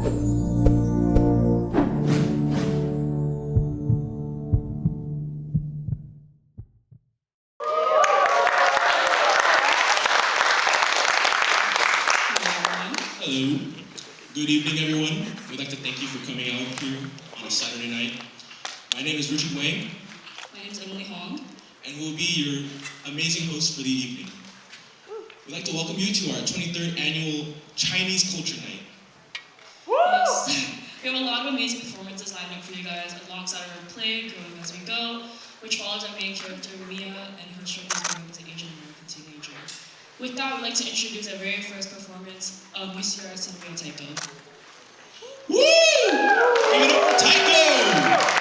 Hello. Good evening, everyone. We'd like to thank you for coming out here on a Saturday night. My name is Richard Wang. My name is Emily Hong. And we'll be your amazing host for the evening. We'd like to welcome you to our 23rd annual Chinese Culture Night. Yes. We have a lot of amazing performances lined up for you guys alongside our play, Growing As We Go, which follows our main character, Mia, and her struggles growing as an Asian American teenager. With that, we'd like to introduce our very first performance of VCR Cinema Taiko. Woo! Give it up for Taiko!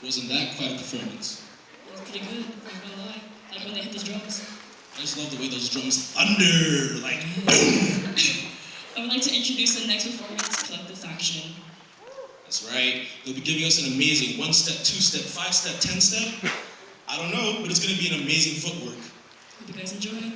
Wasn't that quite a performance? It was pretty good, I'm not gonna lie. Like when they hit the drums. I just love the way those drums thunder, like boom. I would like to introduce the next performance, Collective Action. That's right. They'll be giving us an amazing 1-step, 2-step, 5-step, 10-step. I don't know, but it's gonna be an amazing footwork. Hope you guys enjoy.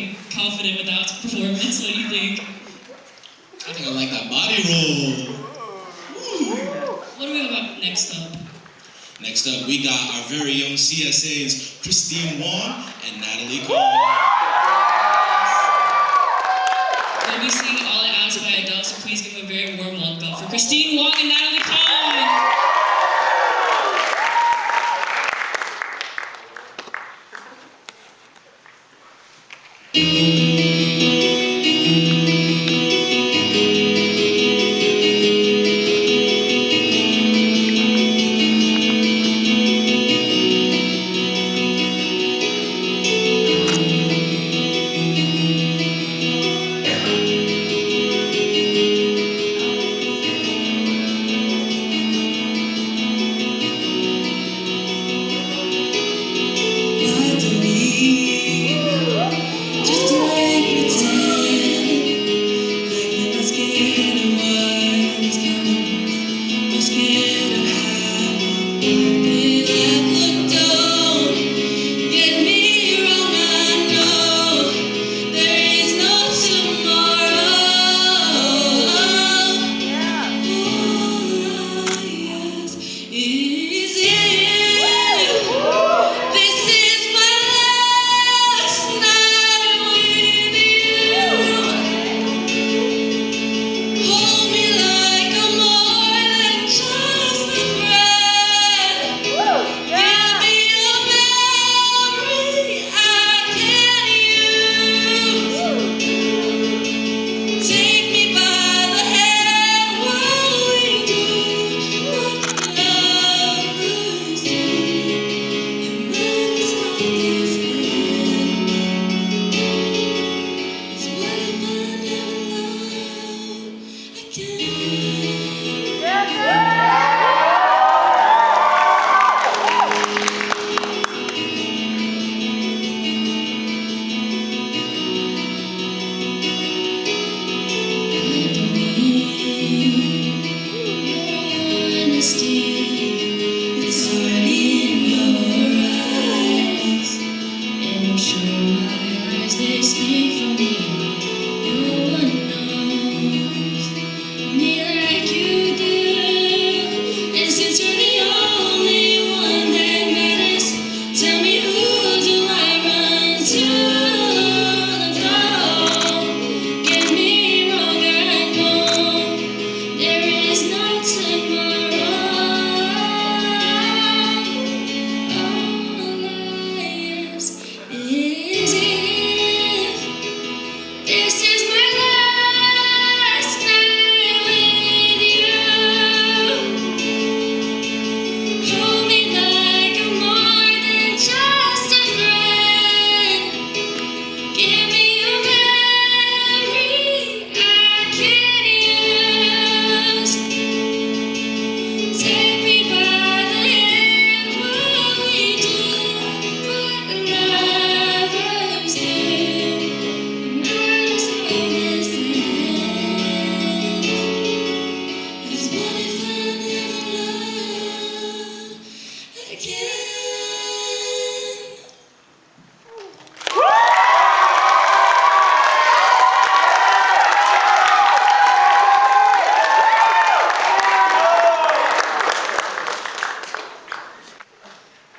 very confident with that performance. What do you think? I think I like that body roll. What do we have up next up? Next up, we got our very own CSAs, Christine Wong and Natalie Cole. We'll be singing All I Ask by Adele, so please give a very warm welcome for Christine Wong and Natalie Cohen.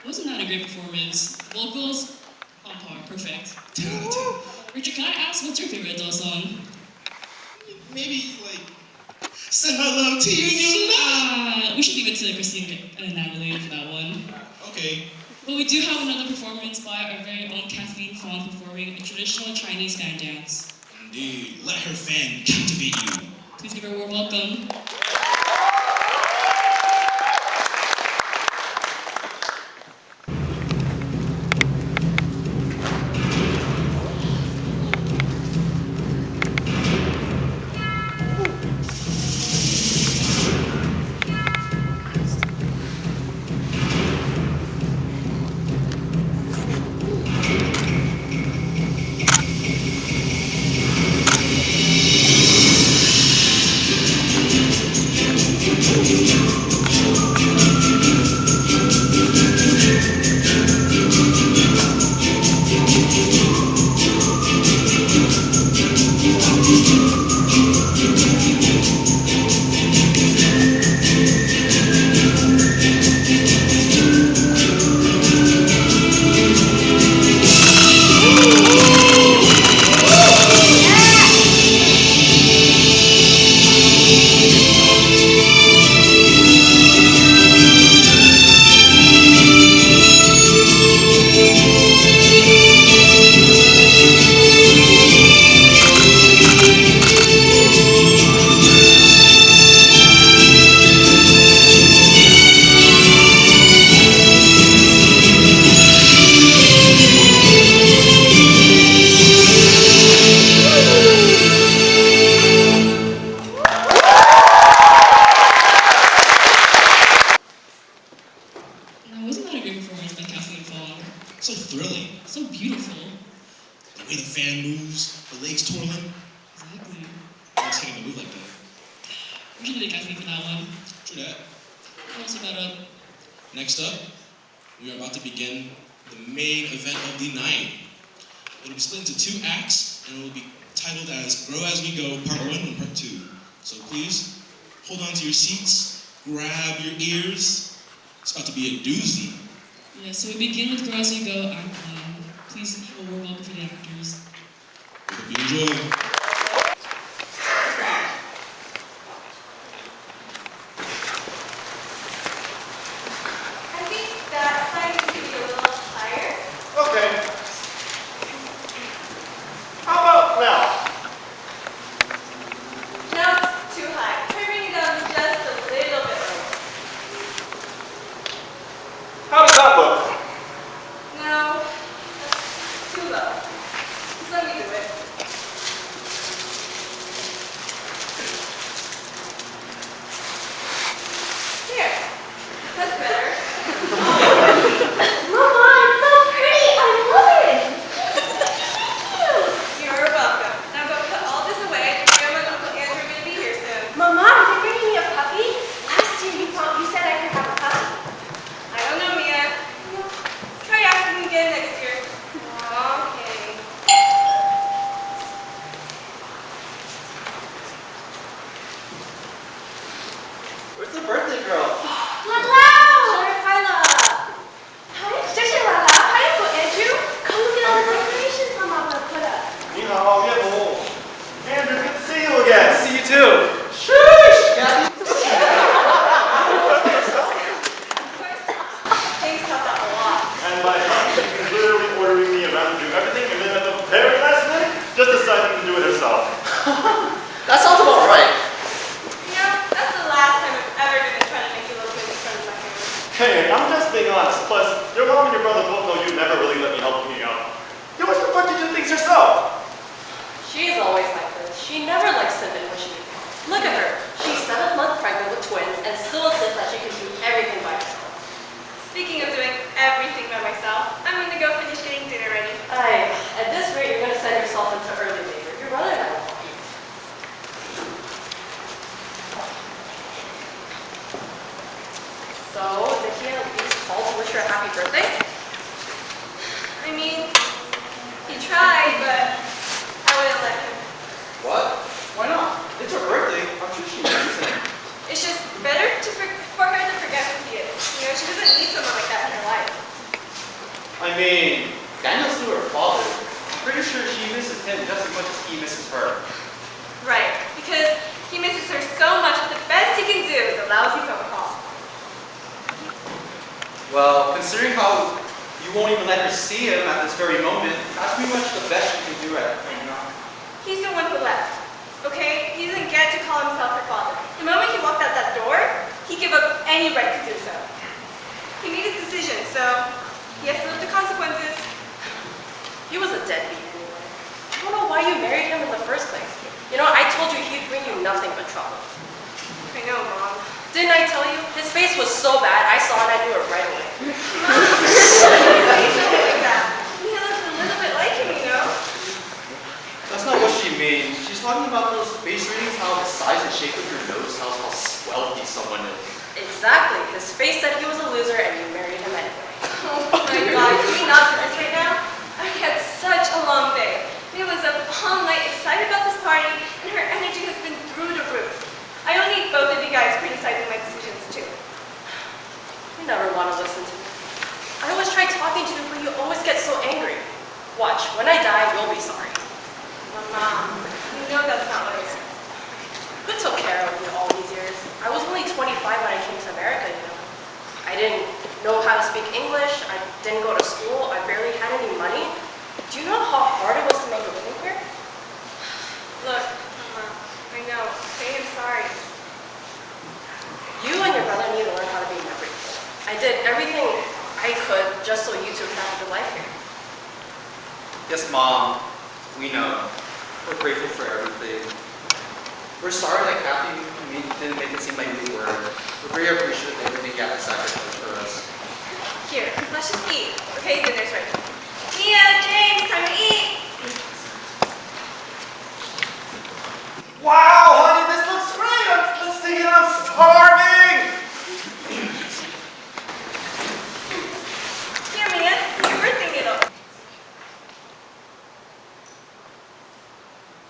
Wasn't that a great performance? Vocals, on par, perfect. 10 out of 10. Richard, can I ask, what's your favorite Adele song? Maybe like, send my love to you, new love. We should leave it to Christine and Natalie for that one. Okay. But we do have another performance by our very own Kathleen Fong performing a traditional Chinese fan dance. Indeed, let her fan captivate you. Please give her a warm welcome. moves, her legs twirling. Exactly. I just can't even move like that. We should take Anthony for that one. True that. What else about it? Next up, we are about to begin the main event of the night. It'll be split into 2 acts, and it will be titled as Grow As We Go, Part 1 and Part 2. So please, hold on to your seats, grab your ears. It's about to be a doozy. Yeah, so we begin with Grow As We Go, Act 1. Please have a warm welcome for the actors. We hope you enjoy. Okay. How about now? Now it's too high. Try bringing it down just a little bit lower. How does that look? No, that's too low. Just let me do it. Here. That's better. Mama, it's so pretty! I love it! You're welcome. Now go put all this away. Grandma and Uncle Andrew are going to be here soon. Mama, are you bringing me a puppy? Last year you said I could have a puppy. I don't know, Mia. Try asking again next year. Okay. Where's the birthday girl? Lala! Sure, Kyla. Hi, Sister Lala. Hi, Uncle Andrew. Come look at all the decorations Mama put up. You know, I'll get old. Andrew, good to see you again. See you too. Shush! Kathy. Things help out a lot. And my husband is literally ordering me around to do everything, and then at the very last minute, just deciding to do it herself. That sounds about right. You know, that's the last time I'm ever going to try to make you look good in front of my family. Hey, I'm just being honest. Plus, your mom and your brother both know you never really let me help you out. You always prefer to do things yourself. She is always like this. She never likes to admit what she did. Look at her. She's 7 months pregnant with twins and still insists that she can do everything by herself. Speaking of doing everything by myself, I'm going to go finish getting dinner ready. At this rate, you're going to send yourself into early labor. Your brother and I will help you. So, did he at least call to wish her a happy birthday? I mean, he tried, but I wouldn't let him. What? Why not? It's her birthday. I'm sure she misses him. It's just better for her to forget who he is. You know, she doesn't need someone like that in her life. I mean, Daniel's still her father. I'm pretty sure she misses him just as much as he misses her. Right, because he misses her so much that the best he can do is a lousy phone call. Well, considering how you won't even let her see him at this very moment, that's pretty much the best you can do right now. He's the one who left, okay? He doesn't get to call himself her father. The moment he walked out that door, he gave up any right to do so. He made his decision, so he has to live the consequences. He was a deadbeat anyway. I don't know why you married him in the first place. You know, I told you he'd bring you nothing but trouble. I know, Mom. Didn't I tell you? His face was so bad, I saw it and I knew it right away. Mom, don't say something like that. He looks a little bit like him, you know? That's not what she means. She's talking about those face readings, how the size and shape of your nose tells how swelthy someone is. Exactly. His face said he was a loser and you married him anyway. Oh my God, can we not do this right now? I had such a long day. Mia was up all night excited about this party, and her energy has been through the roof. I don't need both of you guys criticizing my decisions too. You never want to listen to me. I always try talking to you, but you always get so angry. Watch, when I die, you'll be sorry. Mom, you know that's not what I said. Who took care of me all these years? I was only 25 when I came to America, you know. I didn't know how to speak English. I didn't go to school. I barely had any money. Do you know how hard it was to make a living here? Look, Mama, I know. Okay, I'm sorry. You and your brother need to learn how to be married. I did everything I could just so you two could have a good life here. Yes, Mom. We know. We're grateful for everything. We're sorry that Kathy didn't make it seem like we were. We're very appreciative of everything you have to sacrifice for us. Here, let's just eat. Okay, dinner's ready. Mia, James, time to eat. Wow, honey, this looks great. Let's take it. I'm starving. Here, Mia, you were thinking of.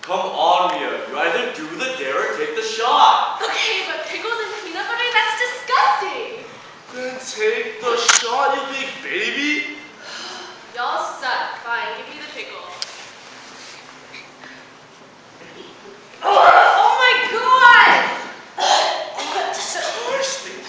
Come on, Mia. You either do the dare or take the shot. Okay, but pickles and peanut butter, that's disgusting. Then take the shot, you big baby. Y'all suck. Fine, give me the pickle. Oh my god! Disgusting.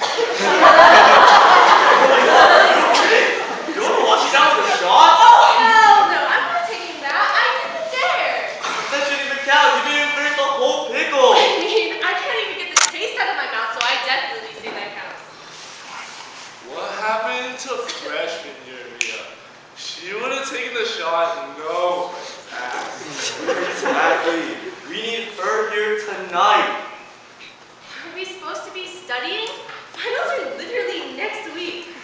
You want to wash it down with a shot? Oh hell no, I'm not taking that. I did the dare. That shouldn't even count. You didn't finish the whole pickle. I mean, I can't even get the taste out of my mouth, so I definitely say that counts. What happened to freshman year, Mia? She would have taken the shot, no ass. Exactly. We need her here tonight. Are we supposed to be studying? Finals are literally next week.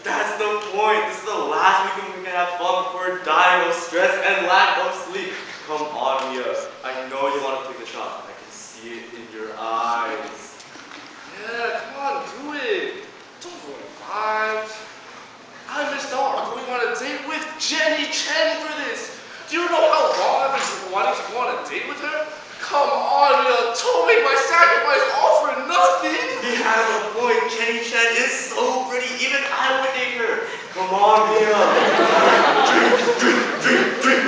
That's the point. This is the last weekend we can have fun before dying of stress and lack of sleep. Come on, Mia. I know you want to take the shot. I can see it in your eyes. Yeah, come on, do it. Don't ruin vibes. I missed out on going on a date with Jenny Chen for this. Do you know how long I've been wanting to go on a date with her? Come on, Mia. Don't make my sacrifice all for nothing. He has a point. Jenny Chen is so pretty. Even I would date her. Come on, Mia.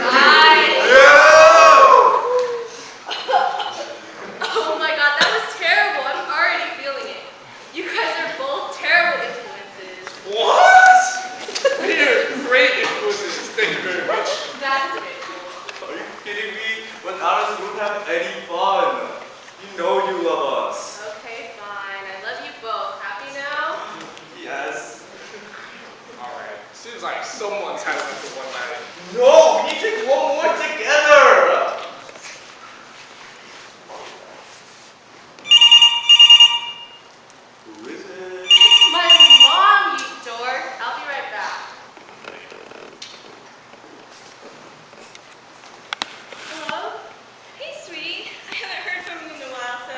Bye. Yeah! Oh my god, that was terrible. I'm already feeling it. You guys are both terrible influences. What? We're great influences. Thank you very much. That's a bit Are you kidding me? Without us, we wouldn't have any fun. You know you love us. Okay, fine. I love you both. Happy now? Yes. Alright, seems like someone's had enough for one night. No, we need to take one more together. Who is it? It's my mom, you dork. I'll be right back. Hello? Hey, sweetie. I haven't heard from you in a while, so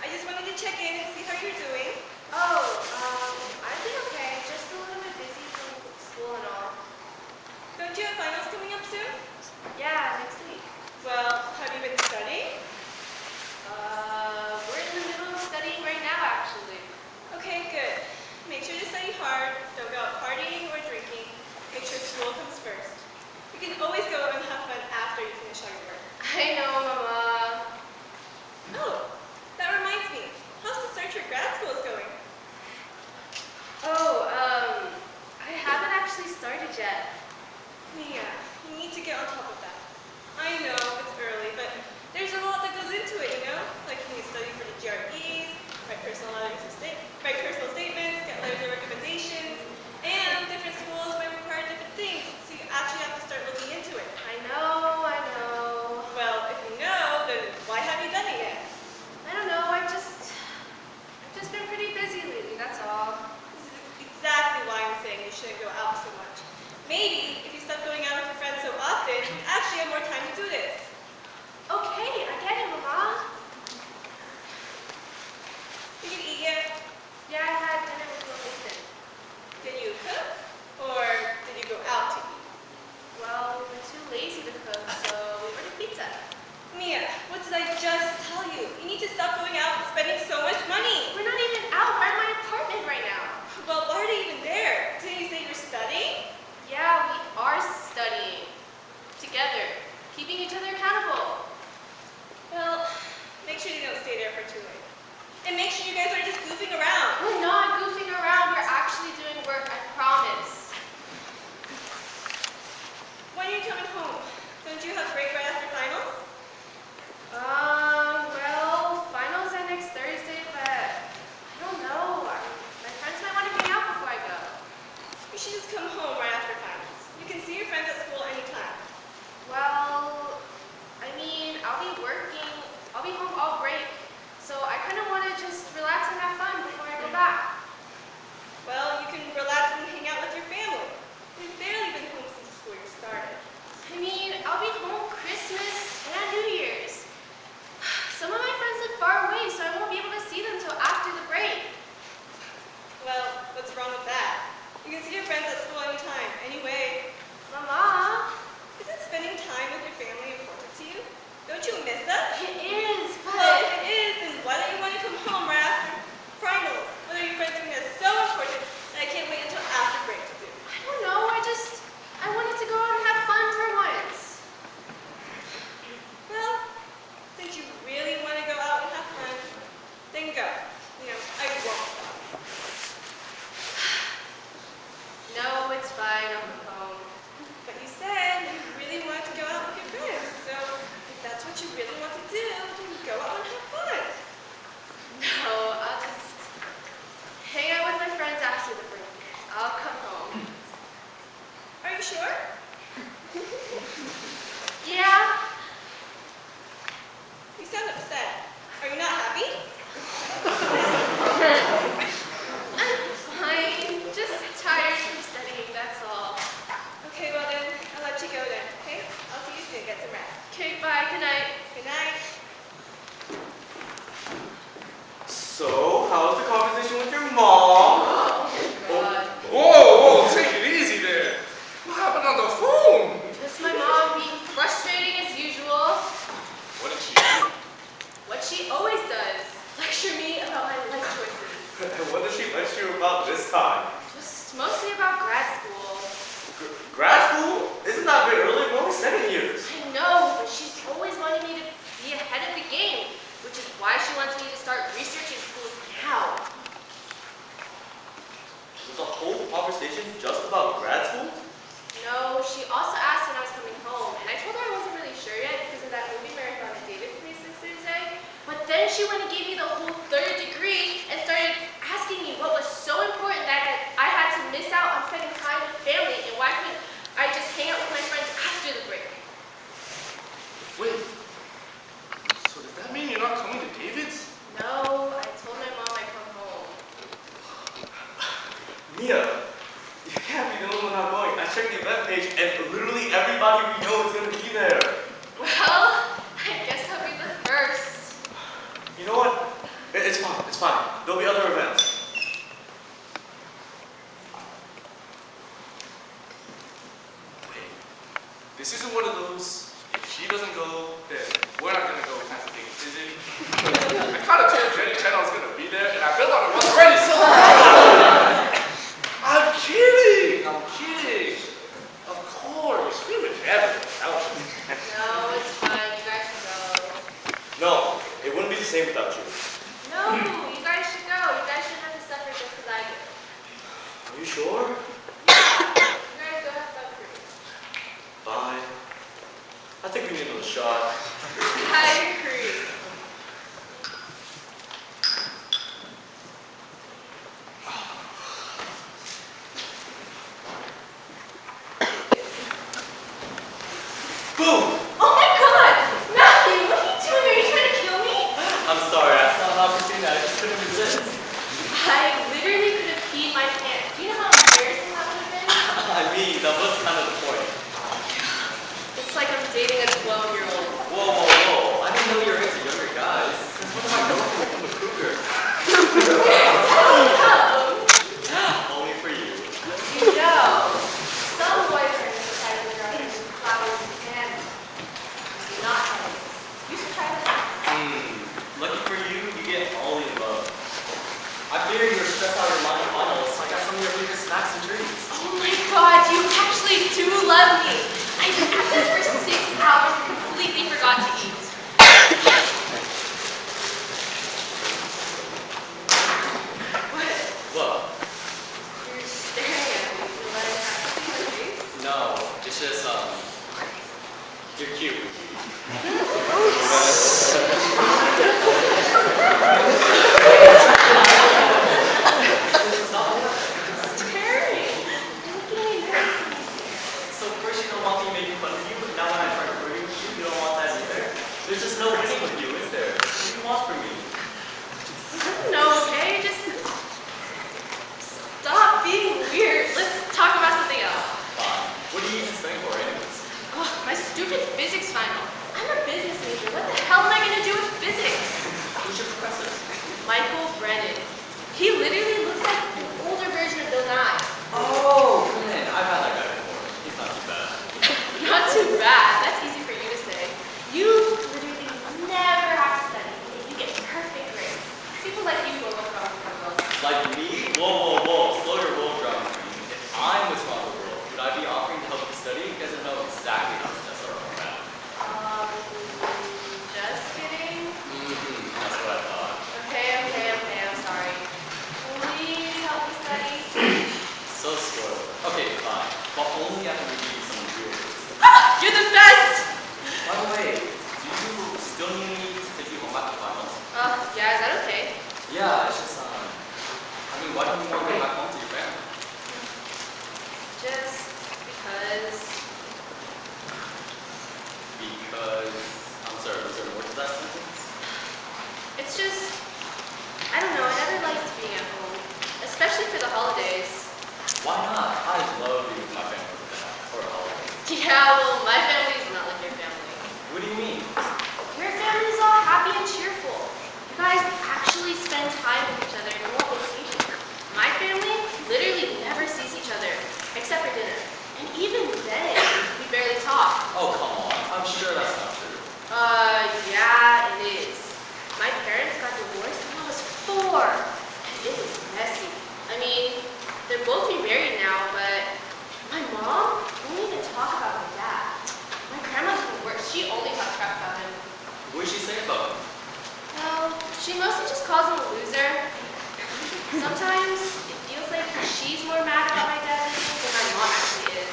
I just wanted to check in and see how you're doing. Oh, I've been okay. Just a little bit busy from school and all. Don't you have finals coming up soon? Yeah, next week. Well, have you been studying? We're in the middle of studying right now, actually. Okay, good. Make sure to study hard. Don't go out partying or drinking. Make sure school comes first. You can always go and have fun after you finish all your work. I know, Mama. Oh, that reminds me. How's the search for grad school is going? Oh, I haven't actually started yet. Mia, you need to get on top of that. I know it's early, but there's a lot that goes into it, you know? Like you need to study for the GREs, write personal statements, get letters of recommendations, and different schools might require different things, so you actually have to start looking into it. I know. Well, if And what did she lecture you about this time? Just mostly about grad school. Grad school? Isn't that a bit early? We're only 7 years. I know, but she's always wanting me to be ahead of the game, which is why she wants me to start researching schools now. Was the whole conversation just about grad school? No, she also asked when I was coming home, and I told her I wasn't really sure yet because of that movie marathon that David plays next Thursday. But then she went and gave me the whole 3rd degree and started asking me what was so important that I had to miss out on spending time with family and why couldn't I just hang out with my friends after the break. Wait. So does that mean you're not coming to David's? No, I told my mom I'd come home. Mia, you can't be the only one not going. I checked the event page and literally everybody we know is going to be there. Well, I guess I'll be the first. You know what? It's fine. It's fine. There'll be other events. Wait. This isn't one of those, if she doesn't go, then we're not gonna go kind of thing, is it? I kind of told Jenny Chen I was gonna be there, and I built on it once already, so. I'm kidding! I'm kidding! Of course, we would never without you. No, it's fine. You guys should go. No, it wouldn't be the same without you. No, you guys should go. You guys shouldn't have to suffer just because I do. Are you sure? You guys go have fun free. Fine. I think we need another shot. I agree. Boom! Oh my god! Matthew, what are you doing? Are you trying to kill me? I'm sorry, I saw an opportunity. I just couldn't resist. I literally could have peed my pants. Do you know how embarrassing that would have been? I mean, that was kind of the point. It's like I'm dating a 12-year-old. Whoa, whoa, whoa. I didn't know you were into younger guys. Since when am I going to become a cougar? Only for you. You know, some boyfriends decide to dress in flowers and candy. Not others. You should try that. Lucky for you, you get all the above. I figured you were stressed out of your mind finals, so I got some of your favorite snacks and treats. Oh my god, you actually do love me. I just at this for 6 hours and completely forgot to eat. What? You're staring at me. Feel like I have to see my face? No, it's just, you're cute. Staring. You're making me nervous. So first you don't want me making fun of you, but now when I try to flirting with you, you don't want that either. There's just no winning with you, is there? What do you want from me? No, okay? Just stop being weird. Let's talk about something else. Fine. What are you even studying for anyways? Oh, my stupid physics final. I'm a business major. What the hell am I going to do with physics? Who's your professor? Michael Brennan. He literally looks like an older version of Bill Nye. Oh, man, I've had that guy before. He's not too bad. Not too bad. That's easy for you to say. You literally never have to study. And you get perfect grades. People like you will look wrong for girls. Like me? Whoa, whoa, whoa. Slow your roll drama queen. If I'm what's wrong with the world, would I be offering to help you study? You guys know exactly how to test our own math. Just kidding. That's what I thought. Okay, I'm sorry. Please help me study. So spoiled. Okay, fine. But only after we give you some real good. You're the best! By the way, do you still need me to take you home after finals? Yeah, is that okay? Yeah, it's just, I mean, why don't you want to go back home to your family? Just because. Because, I'm sorry, was there more to that sentence? It's just, I don't know, I never liked being at home. Especially for the holidays. Why not? I love being with my family for a holiday. Yeah, well, my family is not like your family. What do you mean? Your family is all happy and cheerful. You guys actually spend time with each other and go on vacation. My family literally never sees each other, except for dinner. And even then, we barely talk. Oh, come on. I'm sure that's not true. Yeah, it is. My parents got divorced when I was 4, and it was What did she say about him? Well, she mostly just calls him a loser. Sometimes it feels like she's more mad about my dad than my mom actually is.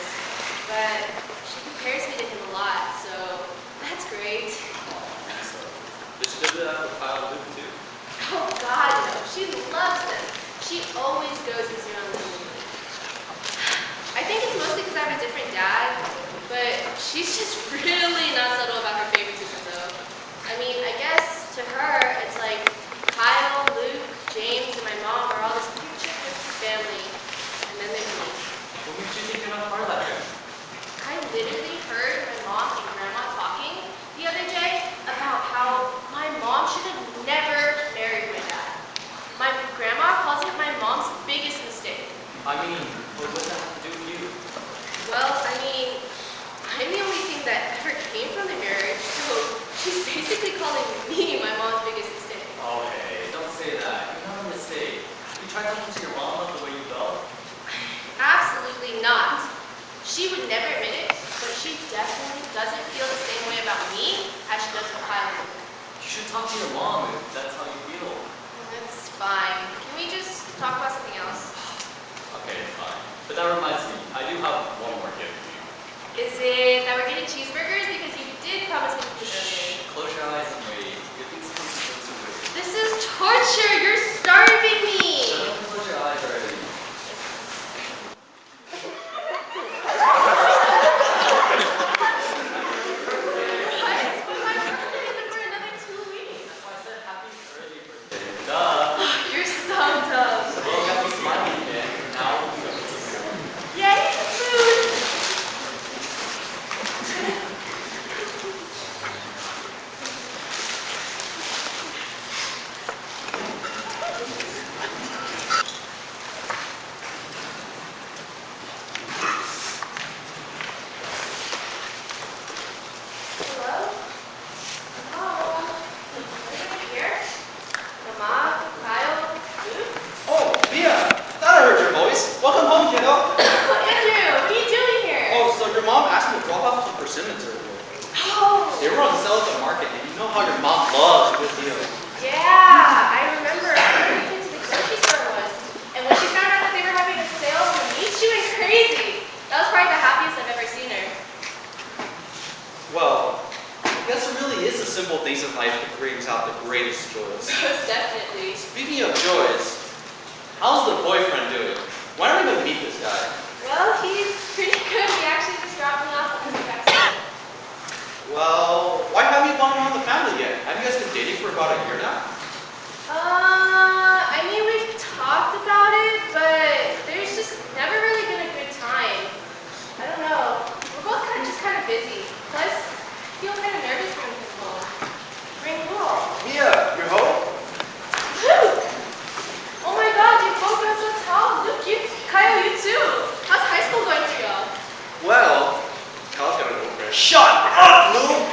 But she compares me to him a lot, so that's great. So, did she do that with Kyle and Luke too? Oh God, no. She loves them. She always goes easier on them than me. I think it's mostly because I have a different dad, but she's just really not subtle about her favoritism though. I mean, I guess to her, it's like Kyle, Luke, James, and my mom are all this picture perfect family, and then there's me. What made you think you're not part of that family? I literally heard my mom and grandma talking the other day about how my mom should have never married my dad. My grandma calls it my mom's biggest mistake. I mean, what does that have to do with you? Well, I mean, I'm the only thing that ever came from the marriage, so she's basically calling me my mom's biggest mistake. Oh, hey, don't say that. You're not a mistake. Have you tried talking to your mom about the way you felt? Absolutely not. She would never admit it, but she definitely doesn't feel the same way about me as she does with Kyle. You should talk to your mom if that's how you feel. That's fine. Can we just talk about something else? Okay, fine. But that reminds me, I do have one more gift for you. Is it that we're getting cheeseburgers? Because you did promise me food earlier. Close your eyes and wait. Good things come to wait. This is torture. You're starving me. Shut up and close your eyes already. What? My birthday isn't for another 2 weeks. That's why I said happy early birthday. Duh. You're so dumb. Well, got me smiling again. Now we go. Yay, food. Hello? Mom? Anybody here? Mama? Kyle? Luke? Oh, Mia! Thought I heard your voice. Welcome home, kiddo. Oh, Andrew, what are you doing here? Oh, so your mom asked me to drop off some persimmons earlier. Oh, They were on sale at the market, and you know how your mom loves a good deal. yeah, I remember how into the grocery store was. And when she found out that they were having a sale for meat, she went crazy. That was probably the happiest I've ever seen her. Well, I guess it really is the simple things in life that brings out the greatest joys. Most definitely. Speaking of joys, how's the boyfriend doing? Why don't we go meet this guy? Well, he's pretty good. He actually just dropped me off on the back. Well, why haven't you gone around the family yet? Have you guys been dating for about a year now? I mean, we've talked about it, but there's just never really been a good time. I don't know. We're both kind of busy. Plus, I feel kind of nervous bringing him home. Bring who home? Mia, you're home? Luke! Oh my God, you both got so tall. Luke, Kyle, you too. How's high school going for y'all? Well, Kyle's got a girlfriend. Shut up, Lou!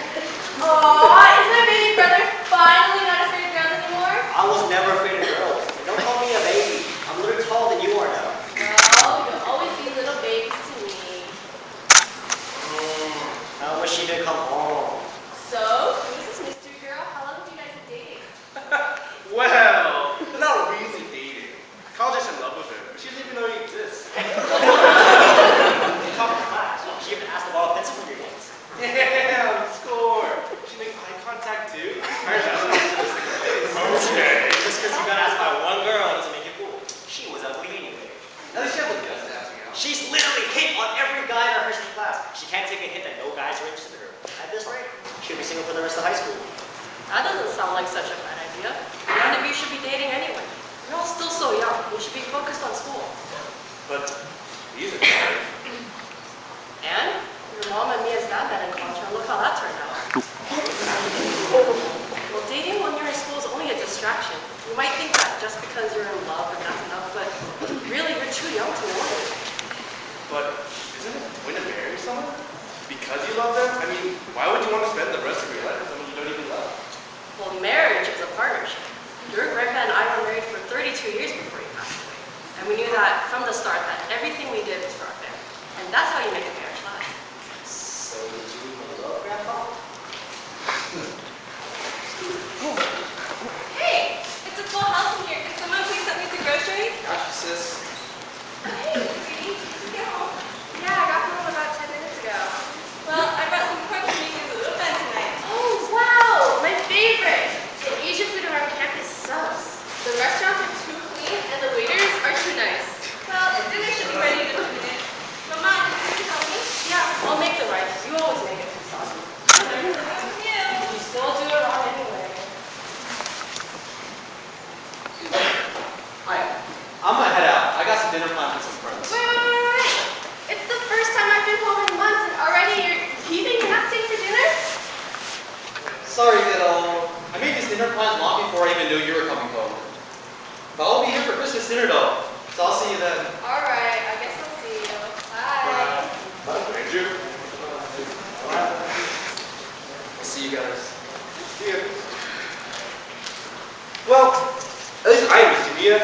go. I made this dinner plan long before I even knew you were coming home. But I'll be here for Christmas dinner though, so I'll see you then. Alright, I guess I'll see you. Bye. Andrew. I'll see you guys. See ya. Well, at least I missed you, Mia.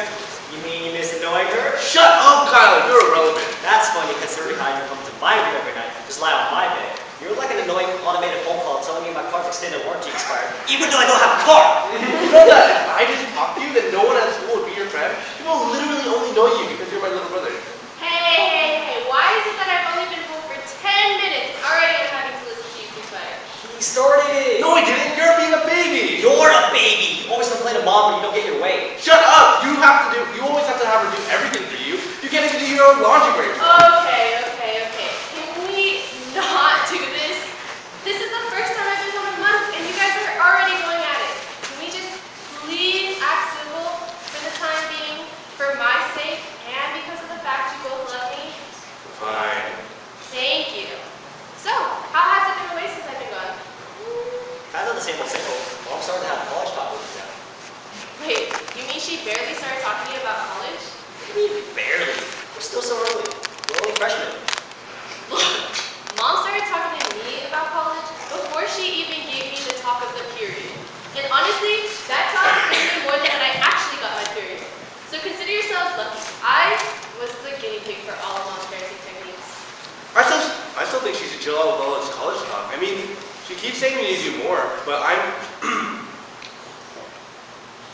You mean you miss annoying her? Shut up, Kyler. You're irrelevant. That's funny considering how you come to my room every night, just lie on my bed. You're like an annoying automated phone call telling me my car's extended warranty expired, even though I don't have a car. You know that if I didn't talk to you, then no one at school would be your friend? People literally only know you because you're my little brother. Hey, why is it that I've only been home for 10 minutes? Already I'm having to listen to you complain. He started it. No, I didn't. You're being a baby. You're a baby. You always complain to mom when you don't get your way. Shut up. You always have to have her do everything for you. You can't even do your own laundry for yourself. Okay. Can we not do this? This is the first time I've been home in months and you guys are already going at it. Can we just please act civil for the time being, for my sake, and because of the fact you both love me? Fine. Thank you. So, how has it been away since I've been gone? Kind of the same old single. Mom's starting to have college talk with me now. Wait, you mean she barely started talking to you about college? What do you mean, barely? We're still so early. We're only freshmen. Mom started talking to me about college before she even gave me the talk of the period. And honestly, that talk made me more than when I actually got my period. So consider yourselves lucky. I was the guinea pig for all of Mom's parenting techniques. I still think she should chill out with all this college talk. I mean, she keeps saying we need to do more, but I'm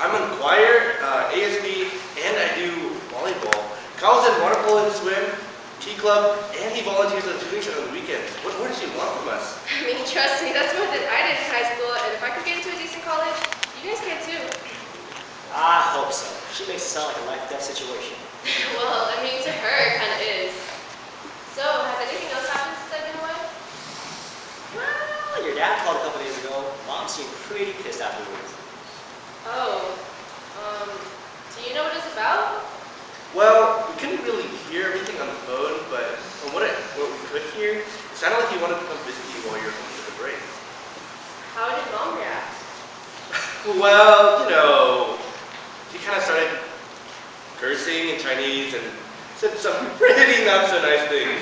on choir, ASB, and I do volleyball. Kyle's in water polo and swim, tea club, and he volunteers at the tutoring center on the weekends. What more does she want from us? I mean, trust me, that's more than I did in high school, and if I could get into a decent college, you guys can too. I hope so. She makes it sound like a life-death situation. Well, I mean, to her, it kind of is. So, has anything else happened since I've been away? Well, your dad called a couple days ago. Mom seemed pretty pissed afterwards. Oh, do you know what it's about? Well, we couldn't really hear everything on the phone, but from what we could hear, it sounded like he wanted to come visit you while you were home for the break. How did Mom react? Well, he kind of started cursing in Chinese and said some pretty not so nice things.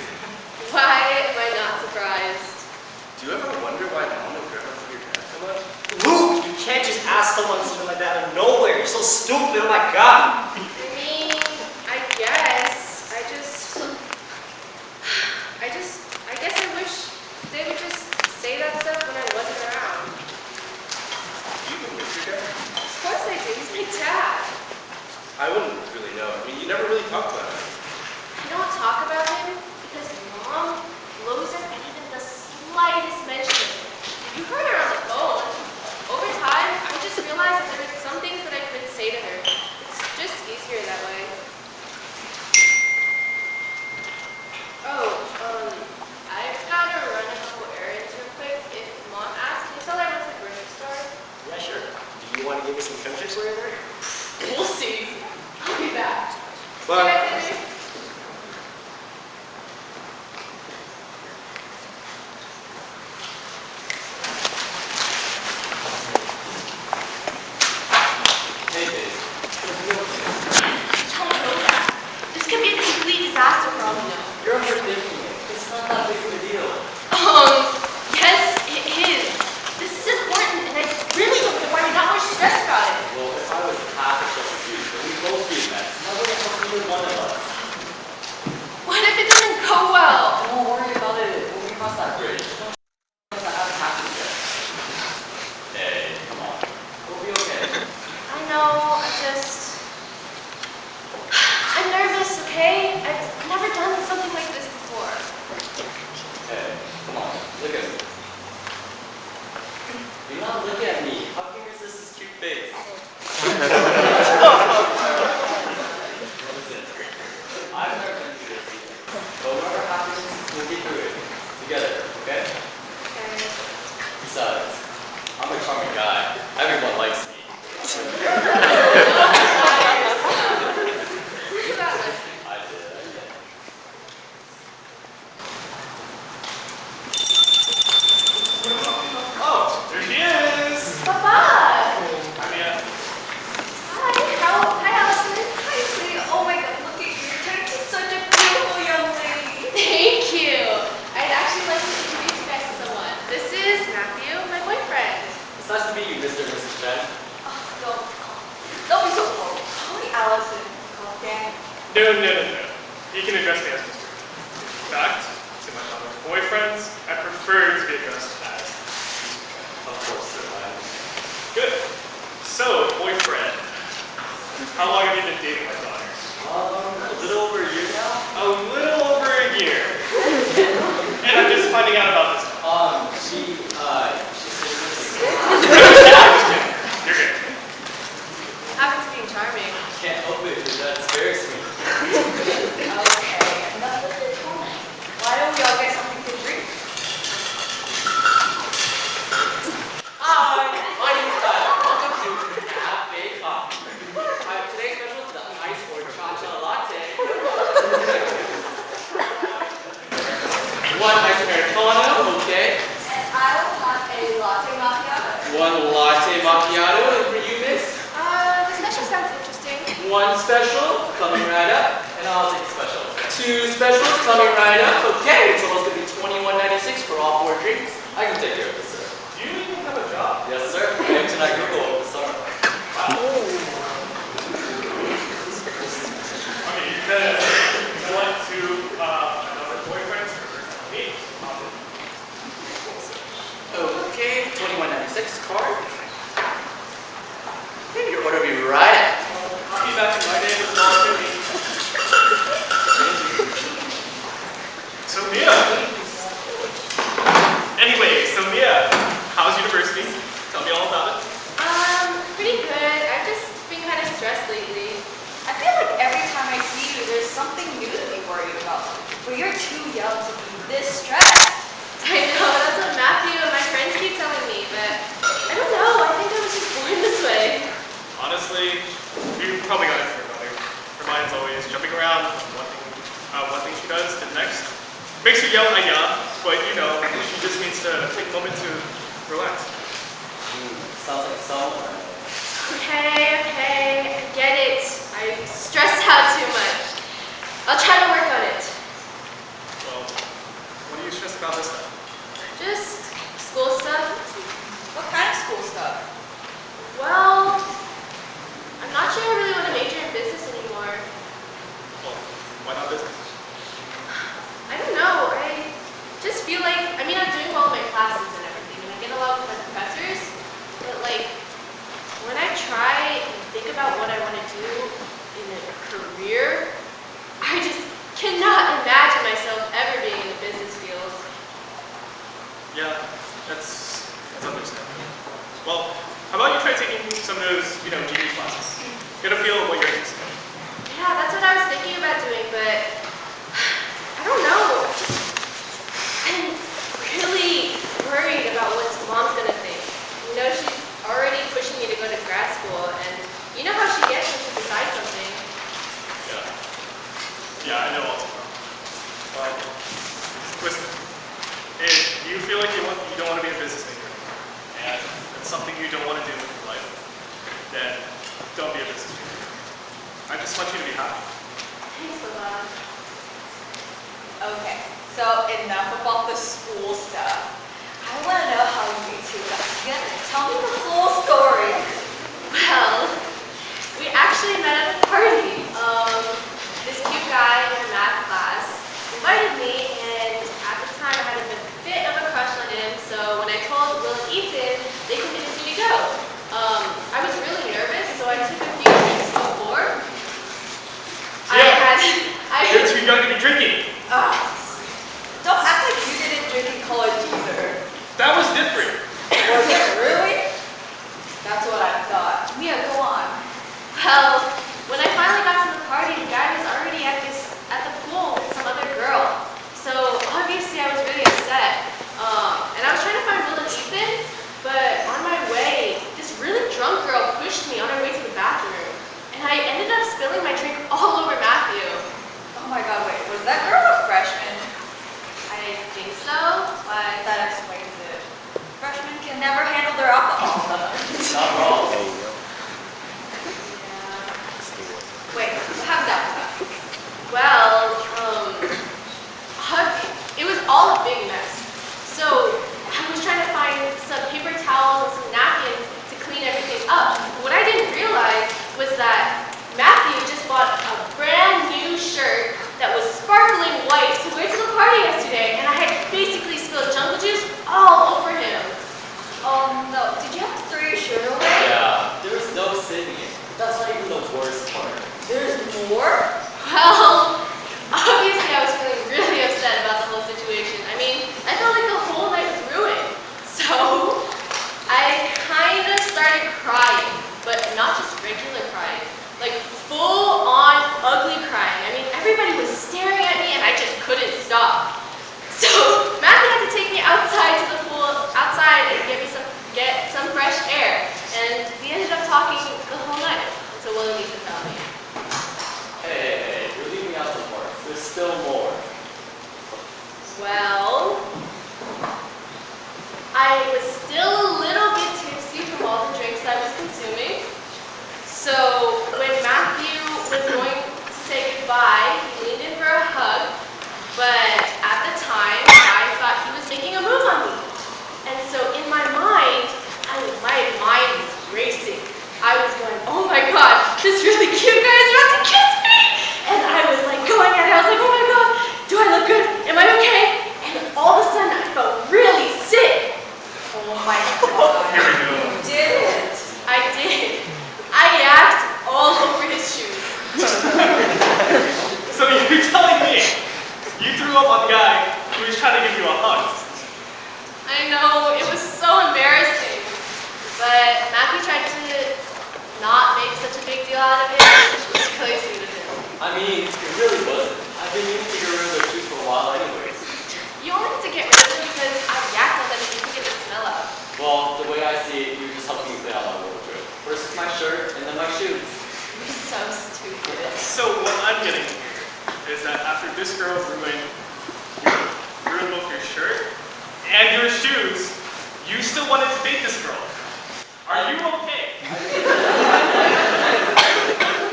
Why am I not surprised? Do you ever wonder why Mom and Grandma love your dad so much? Luke, you can't just ask someone something like that out of nowhere. You're so stupid. Oh my God. I mean, I guess I wish they would just say that stuff when I wasn't around. Do you even miss your dad? Of course I do. He's my dad. I wouldn't really know. I mean, you never really talk about him. I don't talk about him because Mom blows her at even the slightest mention. You heard her on the phone. Over time, I just realized that there were some things that I couldn't say to her. It's just easier that way. Oh, I've got to run a couple errands real quick. If Mom asks, can you tell her I went to the grocery store? Yeah, sure. Do you want to give me some chemistry later there? We'll see. I'll be back. But See you guys later. Hey, babe. Don't know that. This could be a complete disaster for all we know. You're overthinking it. It's not that big of a deal. Yes, it is. This is important, and I really don't know why you're not more stressed about it. Well, if I was half as stressed as you, then we'd both be a mess. Nobody else would be one of us. No. You can address me as Mr. In fact, to my other boyfriends, I prefer to be addressed as Mr. Of course, sir. Good. So, boyfriend, how long have you been dating my daughter? A little over a year now. A little over a year. And I'm just finding out about this. She's You're good. Happens being charming. can't help it, but that's very sweet. Okay, enough of this one. Why don't we all get something to drink? Hi, my name is Tyler. Welcome to Cafe Coffee. Today's special is the ice or matcha latte. One ice Americano, okay. And I will have a latte macchiato. One latte macchiato, and for you, miss? The special sounds interesting. One special, coming right up. And I'll take a special. Two specials, coming right up. Okay, so it's going to be $21.96 for all 4 drinks. I can take care of this, sir. Do you even have a job? Yes, sir. I am tonight Google over the summer. Okay, because you want to another boyfriend or me? Okay, $21.96 card. And your order will be right out. I'll be back in my name as well as me. So Mia. Anyway, so Mia, how's university? Tell me all about it. Pretty good. I've just been kind of stressed lately. I feel like every time I see you, there's something new to be worried about. But you're too young to be this stressed. I know, that's what Matthew and my friends keep telling me, but I don't know, I think I was just born this way. Honestly, you probably got it from your mother. Her mind's always jumping around from one thing she does to the next. Makes her yell "Aya," but you know, she just needs to take a moment to relax. Sounds like someone. Okay, I get it. I stressed out too much. I'll try to work on it. Well, what are you stressed about this time? Just school stuff. What kind of school stuff? Well, I'm not sure I really want to major in business anymore. Well, why not business? I don't know. I just feel like, I'm doing well in my classes and everything, and I get along with my professors, but like, when I try and think about what I want to do in a career, I just cannot imagine myself ever being in the business field. Yeah, that's understandable. Well, how about you try taking some of those, GD classes? Get a feel of what you're interested in. Yeah, that's what I was thinking about doing, but I don't know. I'm really worried about what Mom's gonna think. She's already pushing me to go to grad school, and you know how she gets when she decides something. Yeah, I know all too well. Listen, if you feel like you don't want to be a business major, and it's something you don't want to do with your life, then don't be a business major. I just want you to be happy. Thanks a lot. Okay, so enough about the school stuff. I want to know how you two got together. Tell me the whole story. Well, we actually met at a party. This cute guy in our math class invited me, and at the time I had a bit of a crush on him, so when I told Will and Ethan, they convinced me to go. I was really nervous, so I took a few drinks before. You're too young to be drinking. Don't act like you didn't drink in college either. That was different. Was it really? this really cute guy is about to kiss me. And I was like going at it. I was like, oh my God, do I look good? Am I okay? And all of a sudden I felt really sick. Oh my God. Here we go. You didn't. I did. I yacked all over his shoes. So you're telling me you threw up on the guy who was trying to give you a hug? I know, it was so embarrassing. But Matthew tried to not make such a big deal out of it. It was really sweet of him. I mean, it really wasn't. I've been meaning to get rid of those shoes for a while anyways. You only need to get rid of them because I yacked on them and you can get the smell out. Well, the way I see it, you're just helping me clean out my wardrobe. First it's my shirt, and then my shoes. You're so stupid. So what I'm getting here is that after this girl ruined both your shirt and your shoes, you still wanted to date this girl. Are you okay?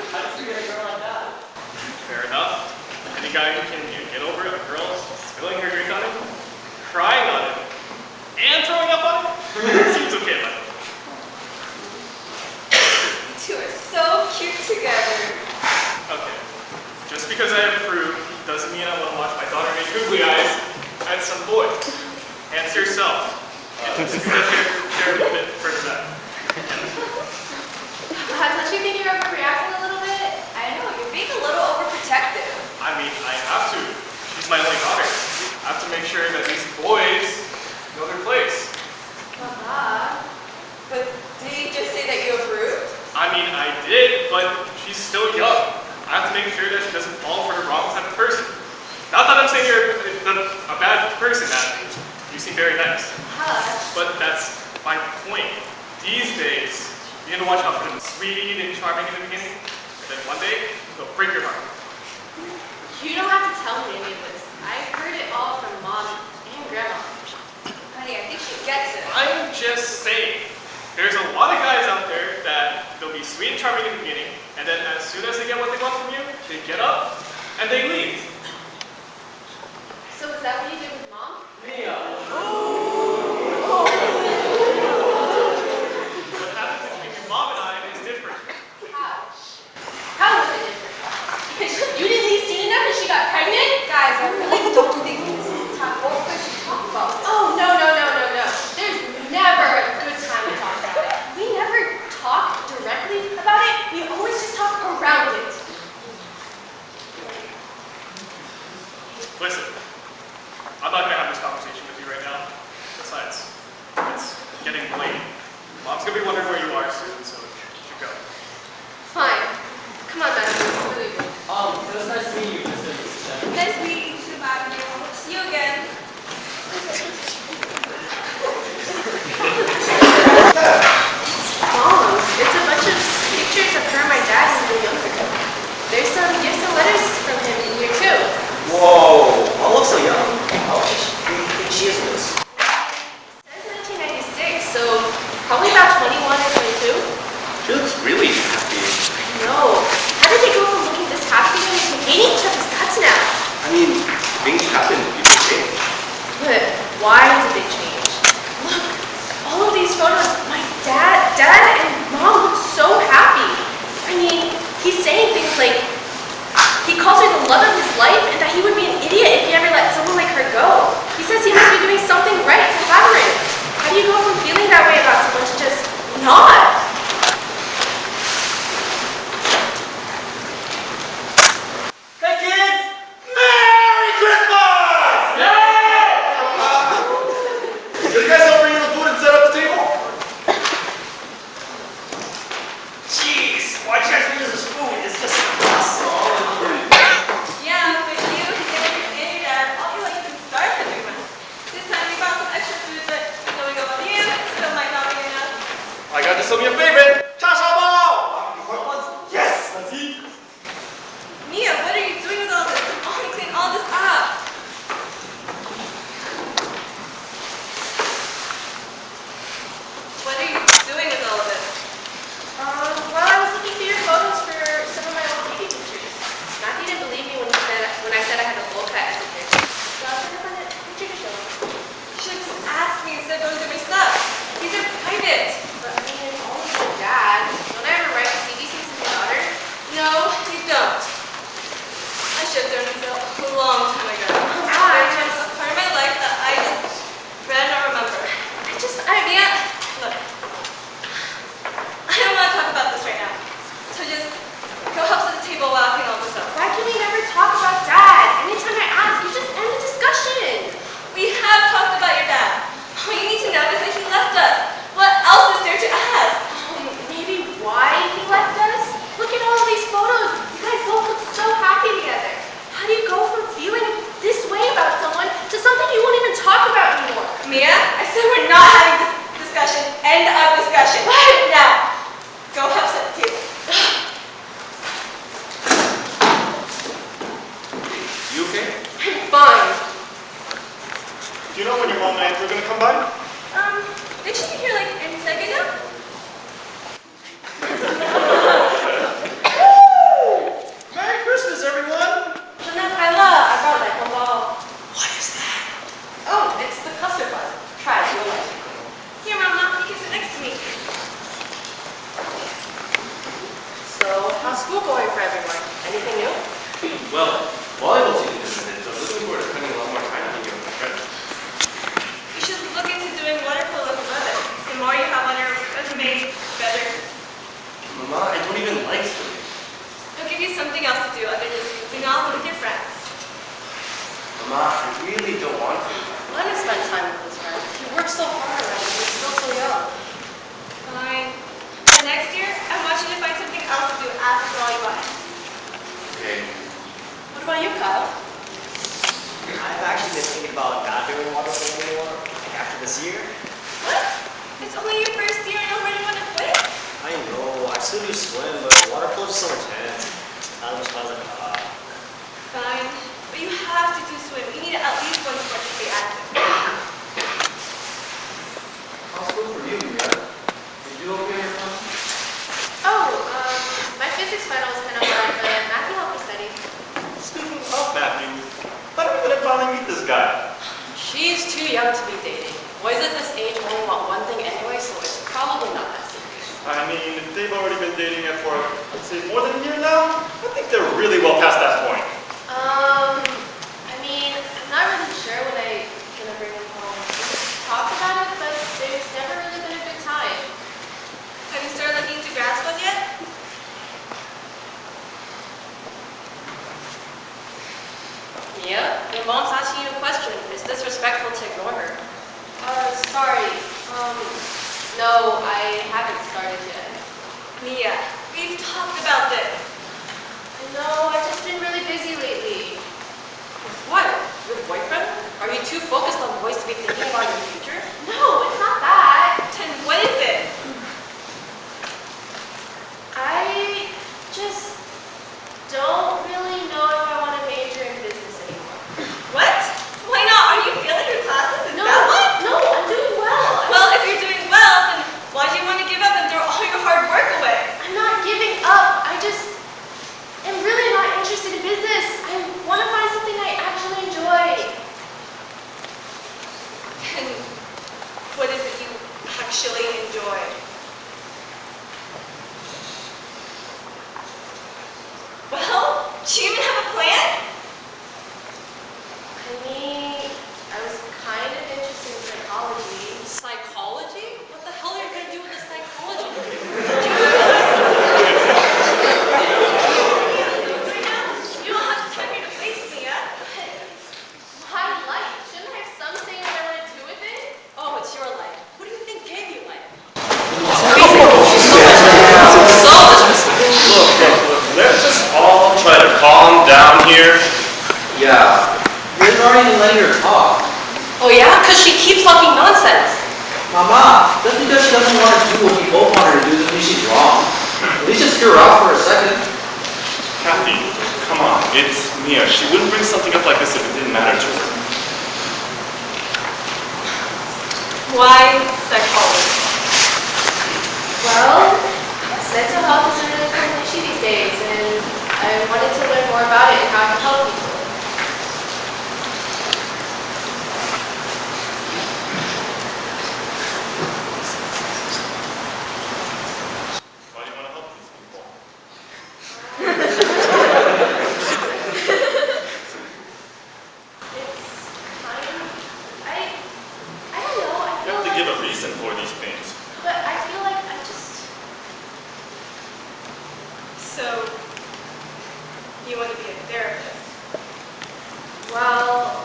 How did you get a girl like that? Fair enough. Any guy who can get over a girl spilling her drink on him, crying on him, and throwing up on him seems okay, but You two are so cute together. okay. Just because I approve doesn't mean I want to watch my daughter make googly eyes at some boy. Answer yourself. Just because I share a bit further back. Don't you think you're overreacting a little bit? I know, you're being a little overprotective. I mean, I have to. She's my only daughter. I have to make sure that these boys know their place. But did you just say that you approved? I mean, I did, but she's still young. I have to make sure that she doesn't fall for the wrong type of person. Not that I'm saying you're a bad person, Natalie. You seem very nice. Hush. But that's my point. These days, you need to watch out for them sweet and charming in the beginning, and then one day, they'll break your heart. You don't have to tell me any of this. I heard it all from Mom and Grandma. Honey, I think she gets it. I'm just saying, there's a lot of guys out there that they'll be sweet and charming in the beginning, and then as soon as they get what they want from you, they get up and they leave. So is that what you did with Mom? What happens between your mom and I is different. How was it different? Because you didn't leave soon enough and she got pregnant? Guys, I really don't think this is the time or place to talk about this. Oh, no. There's never a good time to talk about it. We never talk directly about it. We always just talk around it. Listen, I'm not gonna have this conversation with you right now. Besides, it's getting late. Mom's gonna be wondering where you are soon, so you should go. Fine. Come on, Matthew. We're leaving. It was nice meeting you, Mr. Nice meeting you, Matthew. See you again. Mom, it's a bunch of pictures of her and my dad when they were younger. There's some gifts and letters from him in here too. Whoa, all looks so young. How old do you think she is in this? It says 1996, so probably about 21 or 22. She looks really happy. No. How did they go from looking this happy to hating each other's guts now? I mean, things happen, people change. But why is a big change? Look, all of these photos, my dad and Mom look so happy. I mean, he's saying things like, he calls her the love of his life and that he would be an idiot if he ever let someone like her go. He says he must be doing something right to have her in. How do you go from feeling that way about someone to just not? Hey kids! Merry Christmas! Did you guys help bring in the food and set up the table? Jeez, why'd you guys bring this food? It's just awesome. Yeah, but you and your dad, all you like to start the new one. This time we brought some extra food, but knowing about you, it still might not be enough. I got this some of your favorite, cha-cha-ball! Yes, let's eat. Mia, what are you doing with all this? I want to clean all this up. What are you doing with all of it? Well, I was looking through your photos for some of my old baby pictures. Matthew didn't believe me when I said I had a bowl cut as a kid. So I was trying to find a picture to show him. You should have just asked me instead of going through my stuff. These are private. But I mean, it's all of your dad. how's school going for everyone? Anything new? Well, volleyball season is ended, so I'm looking forward to spending a lot more time hanging out with my friends. You should look into doing water polo with others. The more you have on your resume, the better. Mama, I don't even like swimming. It'll give you something else to do other than scooping off with your friends. Mama, I really don't want to. Let him spend time with his friends. He works so hard already, and he's still so young. Fine. But next year, I want you to find something else to do after volleyball ends. Okay. What about you, Kyle? I've actually been thinking about not doing water polo anymore after this year. What? It's only your first year and you already want to quit? I know, I still do swim, but water polo is so intense. I just was like, Fine. But you have to do swim. You need at least one sport to stay active. How's school for you, Mia? Did you okay in your class? Oh, my physics final was kind of hard, but Matthew helped me study. Speaking of Matthew, when are we gonna finally meet this guy? She's too young to be dating. Boys at this age only want one thing anyway, so it's probably not that serious. I mean, if they've already been dating it for, let's say, more than a year now, I think they're really well past that point. I mean, I'm not really sure when I'm gonna bring him home. We've talked about it, but there's never really been a good time. Have you started looking into grad school yet? Mia, your mom's asking you a question. It's disrespectful to ignore her. Sorry. No, I haven't started yet. Mia, we've talked about this. I know, I've just been really busy lately. What? Your boyfriend? Are you too focused on boys to be thinking about your future? No, it's not that. Then what is it? I just don't really know if I want to major in business anymore. What? Why not? Are you failing your classes? Is No, that why? no, I'm doing well. Well, if you're doing well, then why do you want to give up and throw all your hard work away? I'm not giving up. I just am really not interested in business. I want to find something I actually enjoy. And what is it you actually enjoy? Well, do you even have a plan? I mean, I was kind of interested in psychology. Psychology? What the hell are you going to do with a psychology degree? Right now, you don't have time to waste, Mia. My life. Shouldn't I have some say in what I want to do with it? Oh, it's your life. Who do you think gave you life? Look, let's just all try to calm down here. Yeah. You're not even letting her talk. Oh yeah? Because she keeps talking nonsense. Mama, just because she doesn't want to do what we both want her to do doesn't mean she's wrong. At least just hear her out for a second. Kathy, come on, it's Mia. She wouldn't bring something up like this if it didn't matter to her. Why psychology? Well, mental health is a really important issue these days, and I wanted to learn more about it and how it can help people. Why do you want to help these people? It's kind of, I don't know, I You feel have to like, give a reason for these things. but I feel like I just, So, you want to be a therapist? well,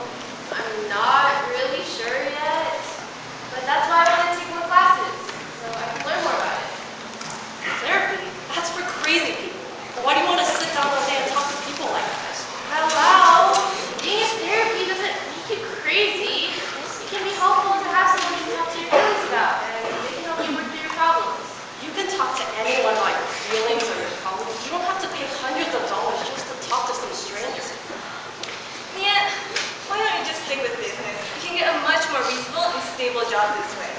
I'm not really sure yet, but that's why I want to take more classes, so I can learn more about it. Therapy? That's for crazy people. Why do you want to sit down all day and talk to people like that? Hello, being in therapy doesn't make you crazy. It can be helpful to have someone you can talk to your feelings about, and they can help you work through your problems. You can talk to anyone about your feelings or your problems. You don't have to pay hundreds of dollars just to talk to some stranger. Mia, why don't you just stick with business? You can get a much more reasonable and stable job this way.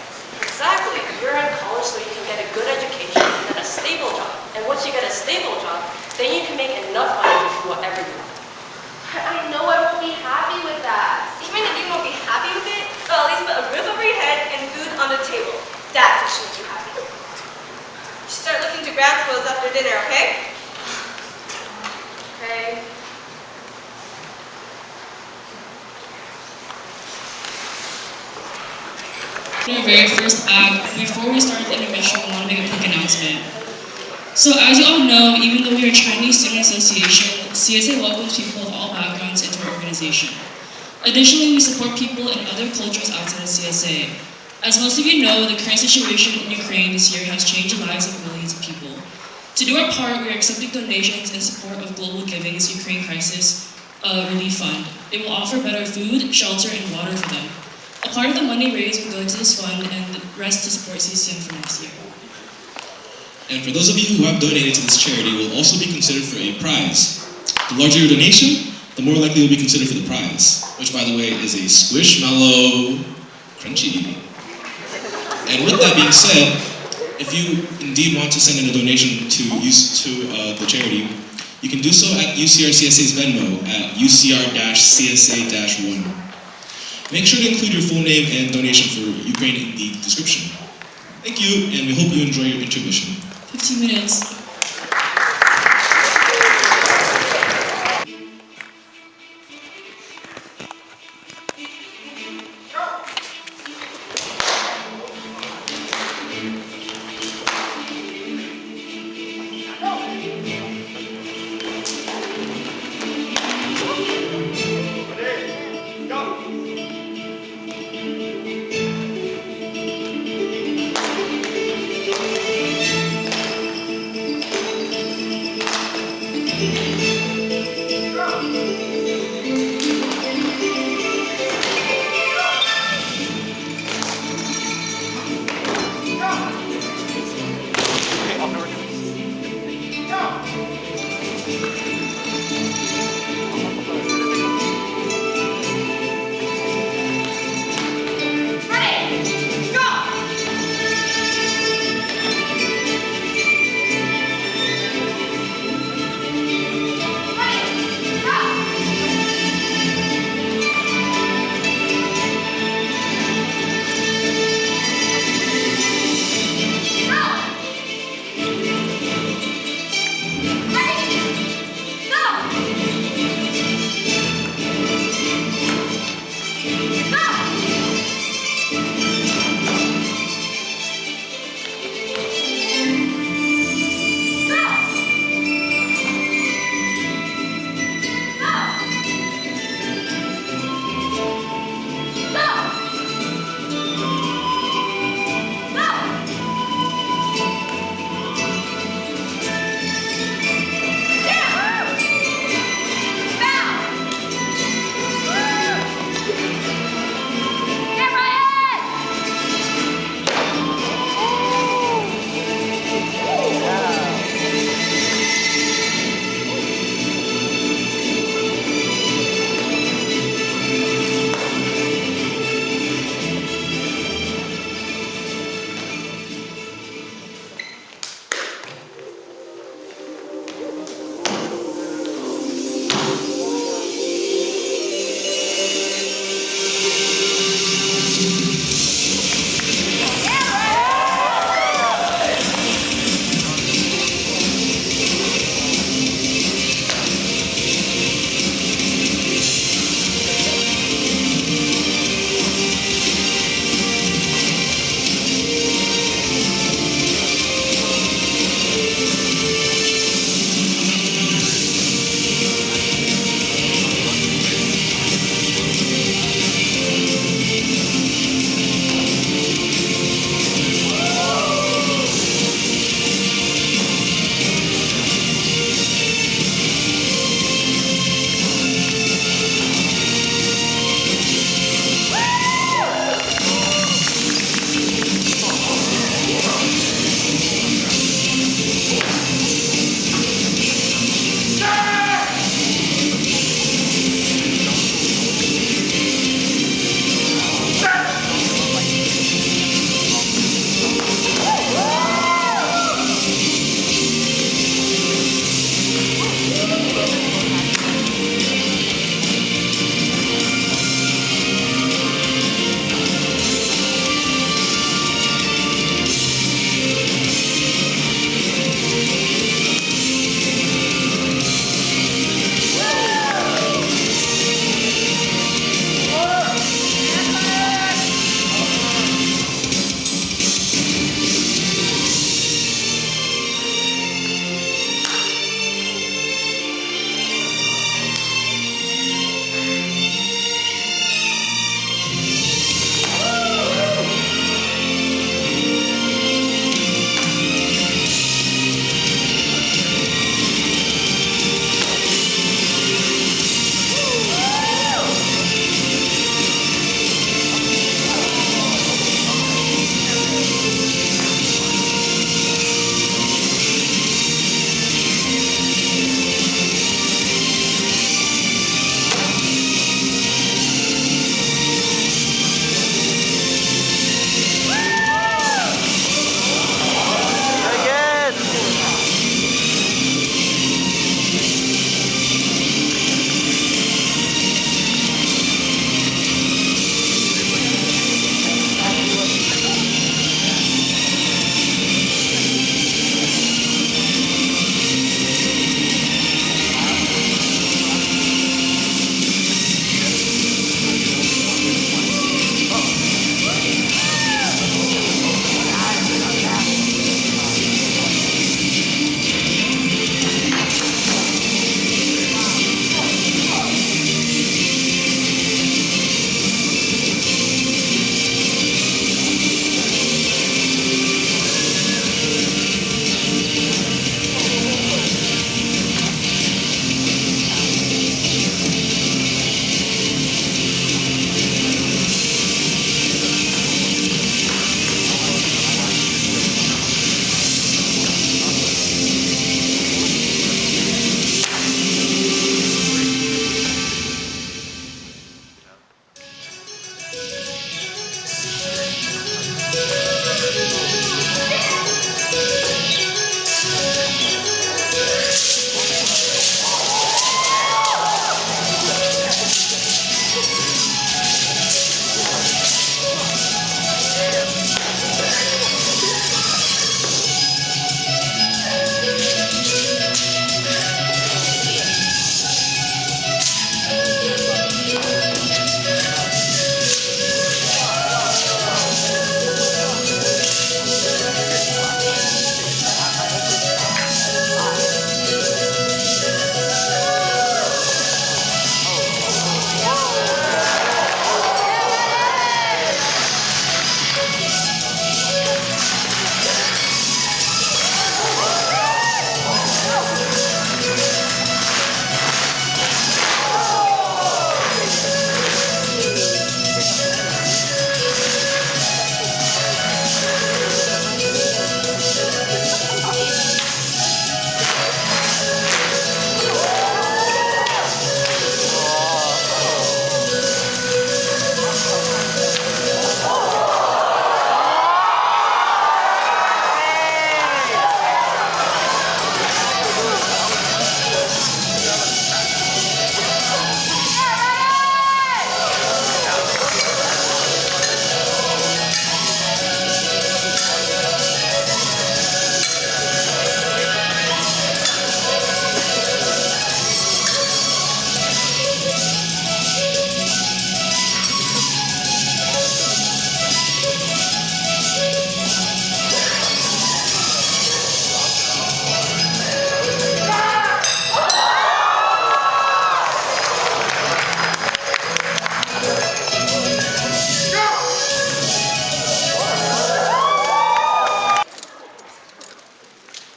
Exactly. You're in college so you can get a good education and then a stable job. And once you get a stable job, then you can make enough money to do whatever you want. I know I won't be happy with that. Even if you won't be happy with it, they'll at least put a roof over your head and food on the table. That's what should make you happy. You should start looking to grad schools after dinner, okay? okay? In our very first act, before we start the intermission, we want to make a quick announcement. So as you all know, even though we are a Chinese Student Association, CSA welcomes people of all backgrounds into our organization. Additionally, we support people in other cultures outside of CSA. As most of you know, the current situation in Ukraine this year has changed the lives of millions of people. To do our part, we are accepting donations in support of Global Giving's Ukraine Crisis Relief Fund. It will offer better food, shelter, and water for them. A part of the money raised will go to this fund and the rest to support CCM for next year. And for those of you who have donated to this charity will also be considered for a prize. The larger your donation, the more likely you'll be considered for the prize, which by the way is a squishmallow crunchy. And with that being said, if you indeed want to send in a donation to the charity, you can do so at UCR-CSA's Venmo at UCR-CSA-1. Make sure to include your full name and donation for Ukraine in the description. Thank you, and we hope you enjoy your intermission. 15 minutes.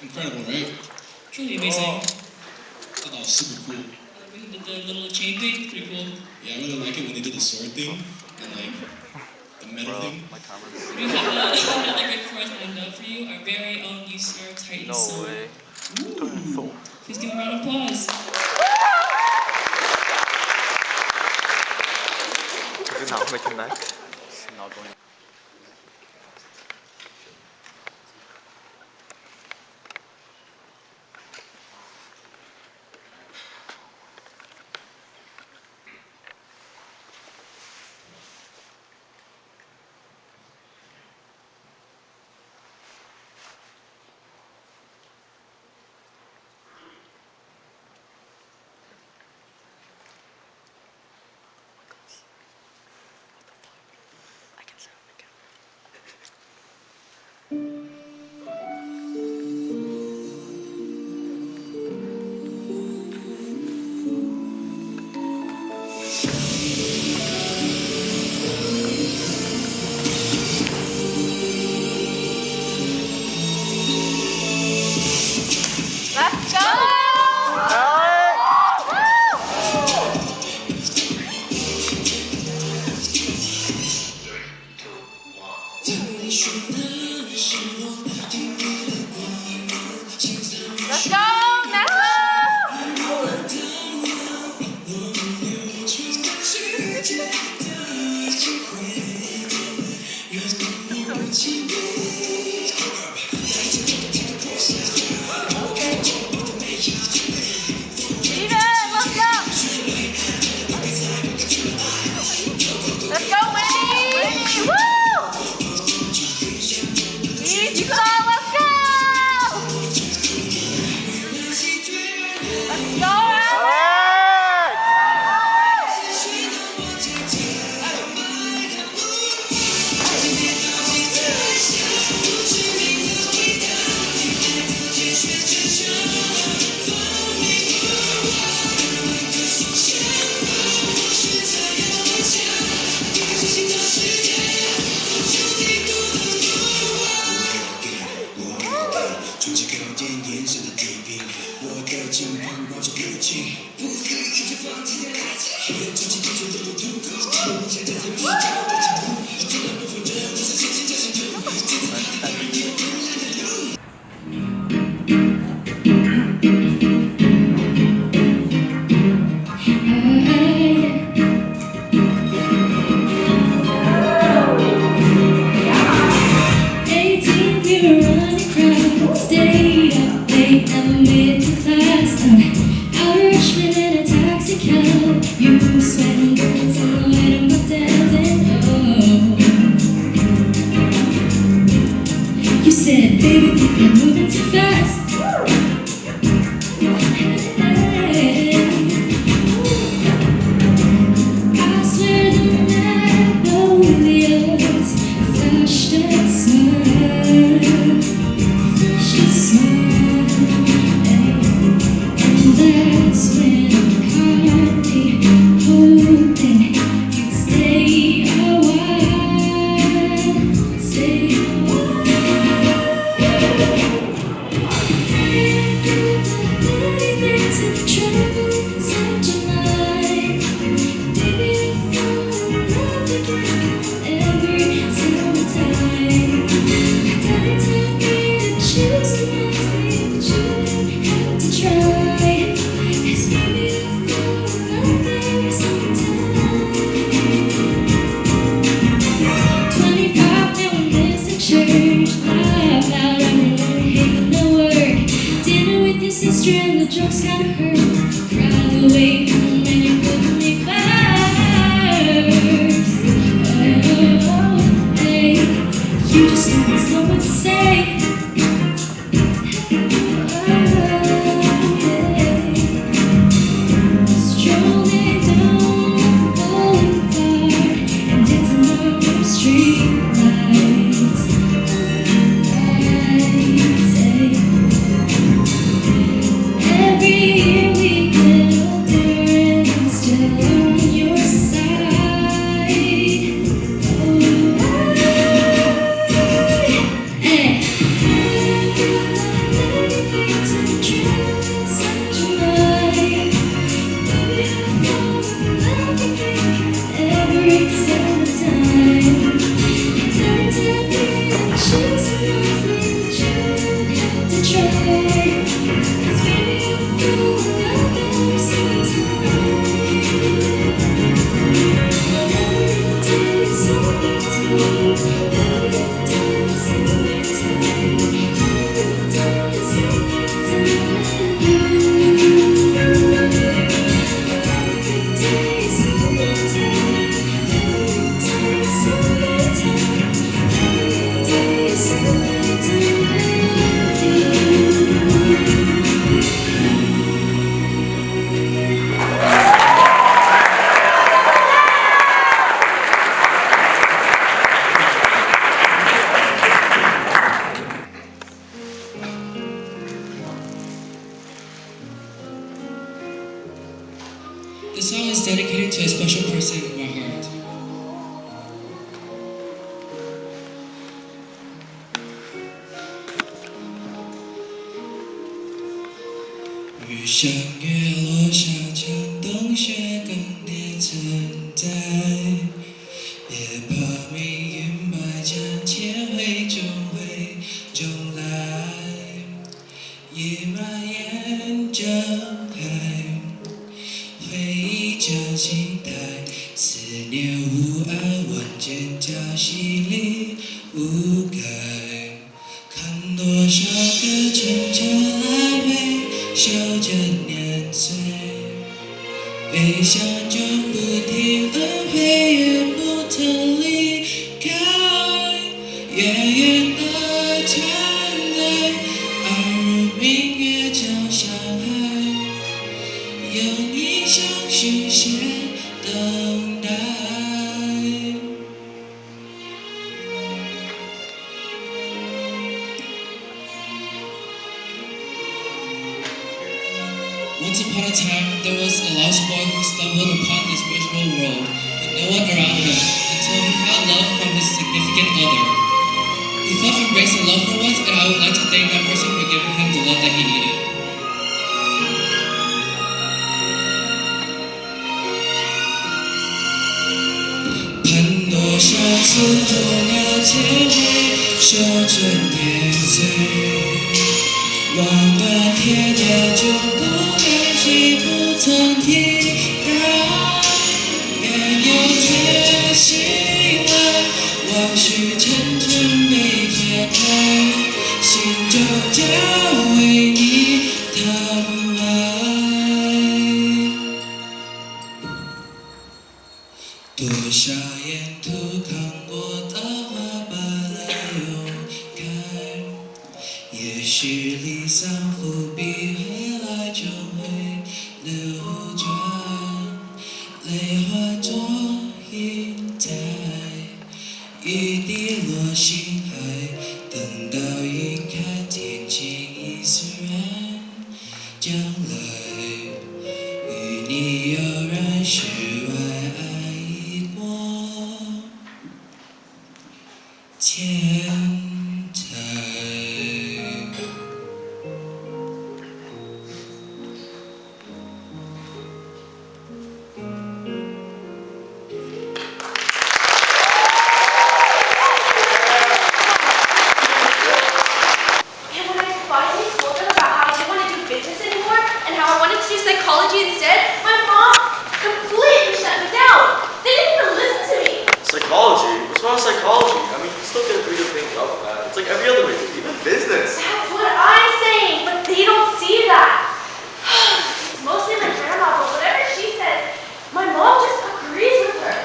Incredible, right? Truly amazing. I thought that was super cool. When he did the little chain thing, pretty cool. Yeah, I really like it when they did the sword thing and like the metal thing. We have another great performance lined up for you, our very own UCR Titan Soul. Ooh. Please give a round of applause. Is it not making that? It's not going. Let's go! Let's go! Next Steven, let's go! Let's go, Winnie! Winnie, woo! Easy ball, let's go! Let's go, Alex! Stayed up late, never made it to class. Out of Richmond in a taxi cab. You sweating bullets and the light of my dancing. Oh. You said, baby, think you're moving too fast. Hey. I swear the magnolias flashed and smiled. That's when I caught me hoping you'd stay a while, stay a while. I'd give anything to travel inside your mind. Baby, I fall in love again every summertime. Daddy taught me to choose wisely, but you didn't have to try. Sister and the jokes kinda hurt. Cry away from when you put me first. Oh, hey, you just always know what to say. Strolling down the boulevard and dancing on the street lights. Every year we get older. This song is dedicated to a special person in my heart. 雨上月落下场冬雪更迭存在，别怕命运百转千回终会终来，夜蔓延睁开，回忆将心态，思念无爱问剑交戏里无改，看多少个春秋来回。 守着年岁，悲伤就不停轮回，也不曾离开。远远的存在，而如明月照山海，有你像续写等待。 Once upon a time, there was a lost boy who stumbled upon this miserable world with no one around him until he found love from his significant other. He felt embraced and loved for once, and I would like to thank that person for giving him the love that he needed. Pan 多少次候鸟千回，守着年岁。 望断天涯，就不甘心，不曾停待。愿有天醒来，往事沉沉被揭开，心中将为你坦白。多少沿途看过的花瓣来涌开。 也许离散伏笔回来就会流转，泪化作云彩，雨滴落心海，等到云开天晴已释然，将来与你悠然世外爱已过千载。 Psychology instead, my mom completely shut me down. They didn't even listen to me. Psychology? What's wrong with psychology? I mean, you still get 3 good things out of that. It's like every other major, even business. That's what I'm saying, but they don't see that. It's mostly my grandma, but whatever she says, my mom just agrees with her.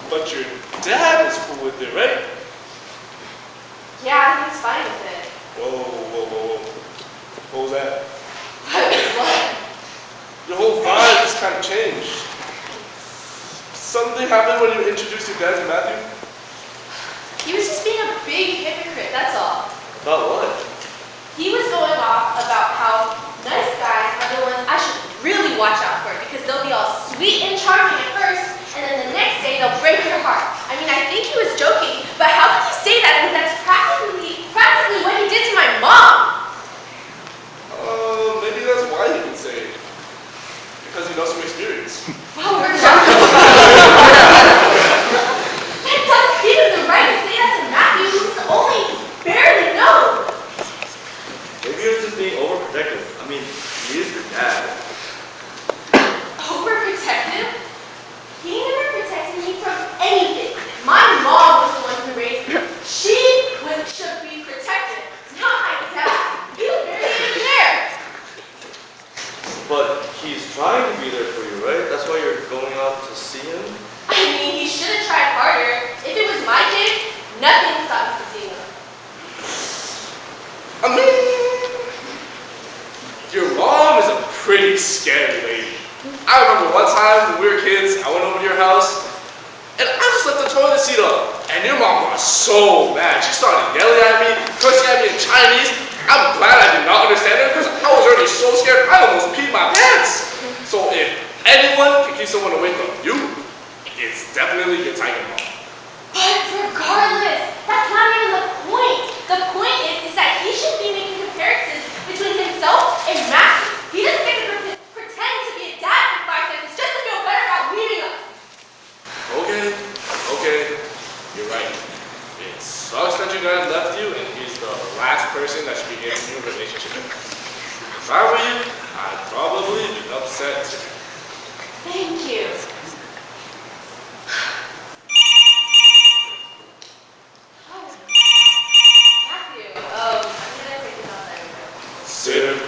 But your dad is cool with it, right? Yeah, he's fine with it. Whoa. What was that? What? Your whole vibe just kind of changed. Something happened when you introduced your dad to Matthew? He was just being a big hypocrite, that's all. About what? He was going off about how nice guys are the ones I should really watch out for because they'll be all sweet and charming at first, and then the next day they'll break your heart. I mean, I think he was joking, but how could you say that when that's practically what he did to my mom? Maybe that's why he can say it. Because he knows from experience. Wow, we're talking That doesn't give him the right to say that to Matthew, who's only barely known. big, scary lady. I remember one time when we were kids, I went over to your house, and I just left the toilet seat up. And your mom was so mad. She started yelling at me, cursing at me in Chinese. I'm glad I did not understand her because I was already so scared I almost peed my pants. So if anyone can keep someone away from you, it's definitely your tiger mom. But regardless, that's not even the point. The point is that he should be making comparisons between himself and Matthew. He doesn't get to pretend to be a dad for 5 seconds just to feel better about leaving us. Okay, you're right. It sucks that your dad left you and he's the last person that should be in your relationship. If I were you, I'd probably be upset too. Thank you. Matthew, I'm gonna take this outside. Sit him.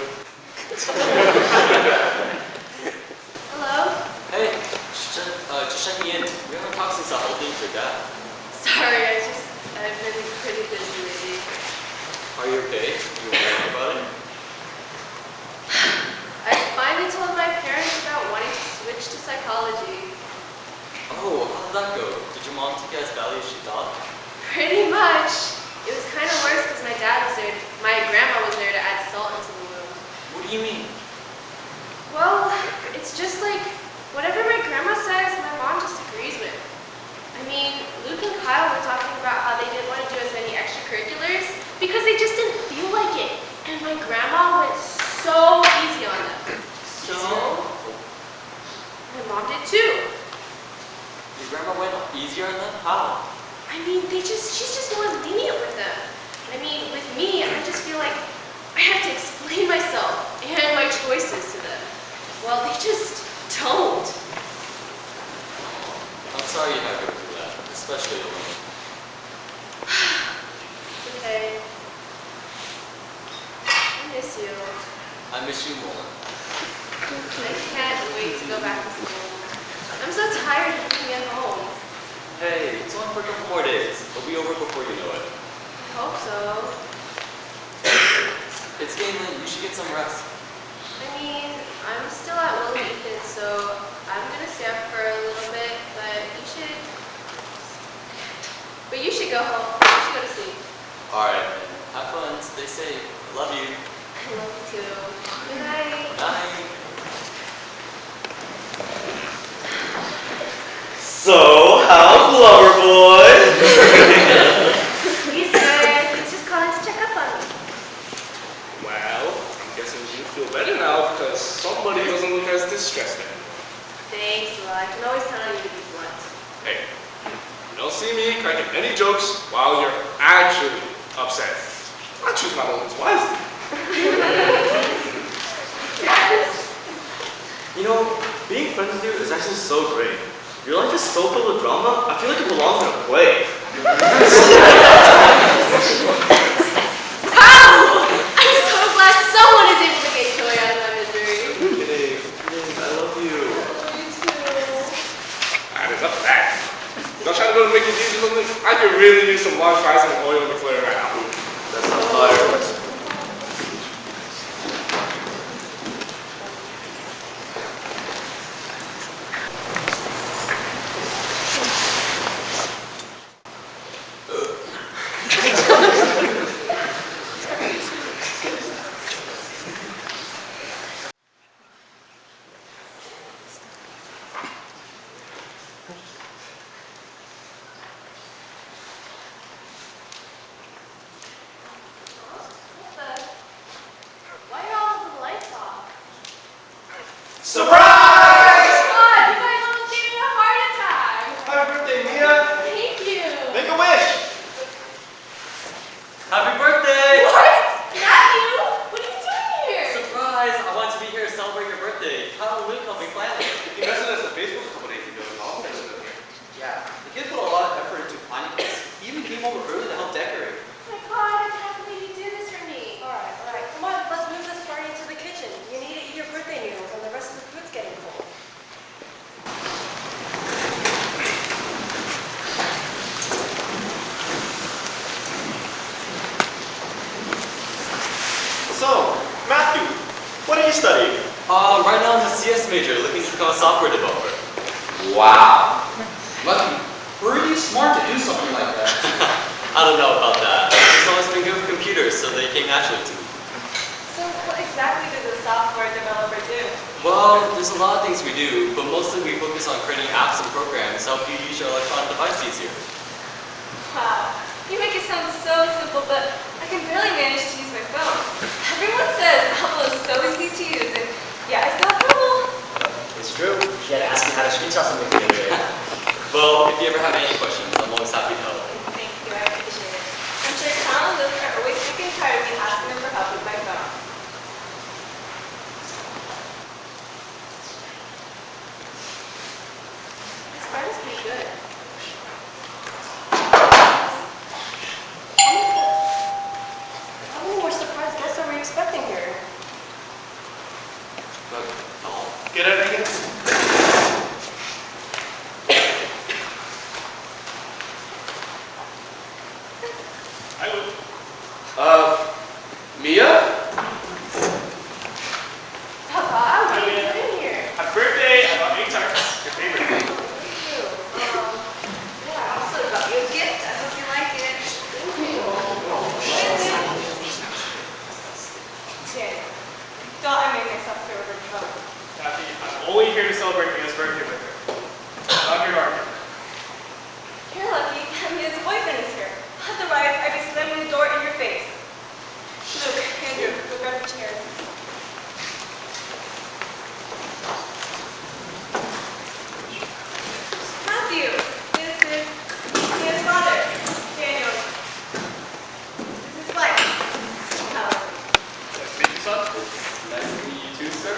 Hello? Hey, just checking in. We haven't talked since the whole thing with your dad. Sorry, I've been pretty busy lately. Are you okay? You worried about it? I finally told my parents about wanting to switch to psychology. Oh, how did that go? Did your mom take it as badly as she thought? Pretty much. It was kind of worse because my dad was there. My grandma was there to add salt into the wound. What do you mean? Well, it's just like whatever my grandma says, my mom just agrees with. I mean, Luke and Kyle were talking about how they didn't want to do as many extracurriculars because they just didn't feel like it. And my grandma went so easy on them. So, my mom did too. Your grandma went easier on them? How? I mean, she's just more lenient with them. I mean, with me, I just feel like I have to explain myself and my choices to them. Well, they just don't. I'm sorry you had to go through that, especially alone. It's okay. I miss you. I miss you more. I can't wait to go back to school. I'm so tired of being at home. Hey, it's only for a couple more days. It'll be over before you know it. I hope so. It's getting late. You should get some rest. I mean, I'm still at Will and Ethan, so I'm gonna stay up for a little bit, but you should go home. You should go to sleep. Alright, have fun. Stay safe. Love you. I love you too. Good night. Bye. So, how's Loverboy? He's good. He's just calling to check up on me. Well, I'm guessing you feel better now because somebody doesn't look as distressed anymore. Thanks, Will. I can always count on you to be blunt. Hey, you don't see me cracking any jokes while you're actually upset. I choose my moments wisely. Yes. You know, being friends with you is actually so great. Your life is so filled with drama, I feel like it belongs in a play. Wow! I'm so glad someone is able to get joy out of my misery. Kidding, I love you. Me too. Alright, enough of that. Don't try to go to Mickey D's or something. I could really use some large fries and oil in the flare right now. That's not fire. Why are all the lights off? Surprise! God, you guys almost gave me a heart attack. Happy birthday, Mia! Thank you. Make a wish! Happy birthday! What? Matthew? What are you doing here? Surprise! I wanted to be here to celebrate your birthday. Kyle and Luke helped me plan it. He messaged us on Facebook a couple days ago and all friends with him. Yeah, the kid put a lot of effort into planning this. He even came over early to help decorate. Oh my God, I can't believe you do this for me. All right. Come on, let's move this party into the kitchen. You need to eat your birthday meals, and the rest of the food's getting cold. So, Matthew, what are you studying? Right now I'm a CS major looking to become a software developer. Wow. Must be pretty smart to do something like that. I don't know about that. I've just always been good with computers, so they came naturally to me. So what exactly does a software developer do? Well, there's a lot of things we do, but mostly we focus on creating apps and programs to help you use your electronic device easier. Wow, you make it sound so simple, but I can barely manage to use my phone. Everyone says Apple is so easy to use, and yeah, I still have trouble. It's true. She had to ask me how to screenshot something the other day. Well, if you ever have any questions, I'm always happy to help. Thank you, I appreciate it. I'm sure Tom and Luke are always sick and tired of me asking them for help with my phone. This bread is pretty good. How many more surprise guests are we expecting here? But, no. Get it, Megan? I would. Mia? Papa, what are you doing here? Happy birthday! I bought egg tarts. Your favorite. Yeah, I also got you a gift. I hope you like it. Thank you. Dang, thought I made myself clear over the phone. Kathy, I'm only here to celebrate Mia's birthday with her. Not here to argue. You're lucky Mia's boyfriend is here. Otherwise, I'd be slamming the door in your face. Luke, Andrew, go grab your chairs. Matthew, this is Mia's father, Daniel. This is his wife, Allison. Nice to meet you, son. Nice to meet you too, sir.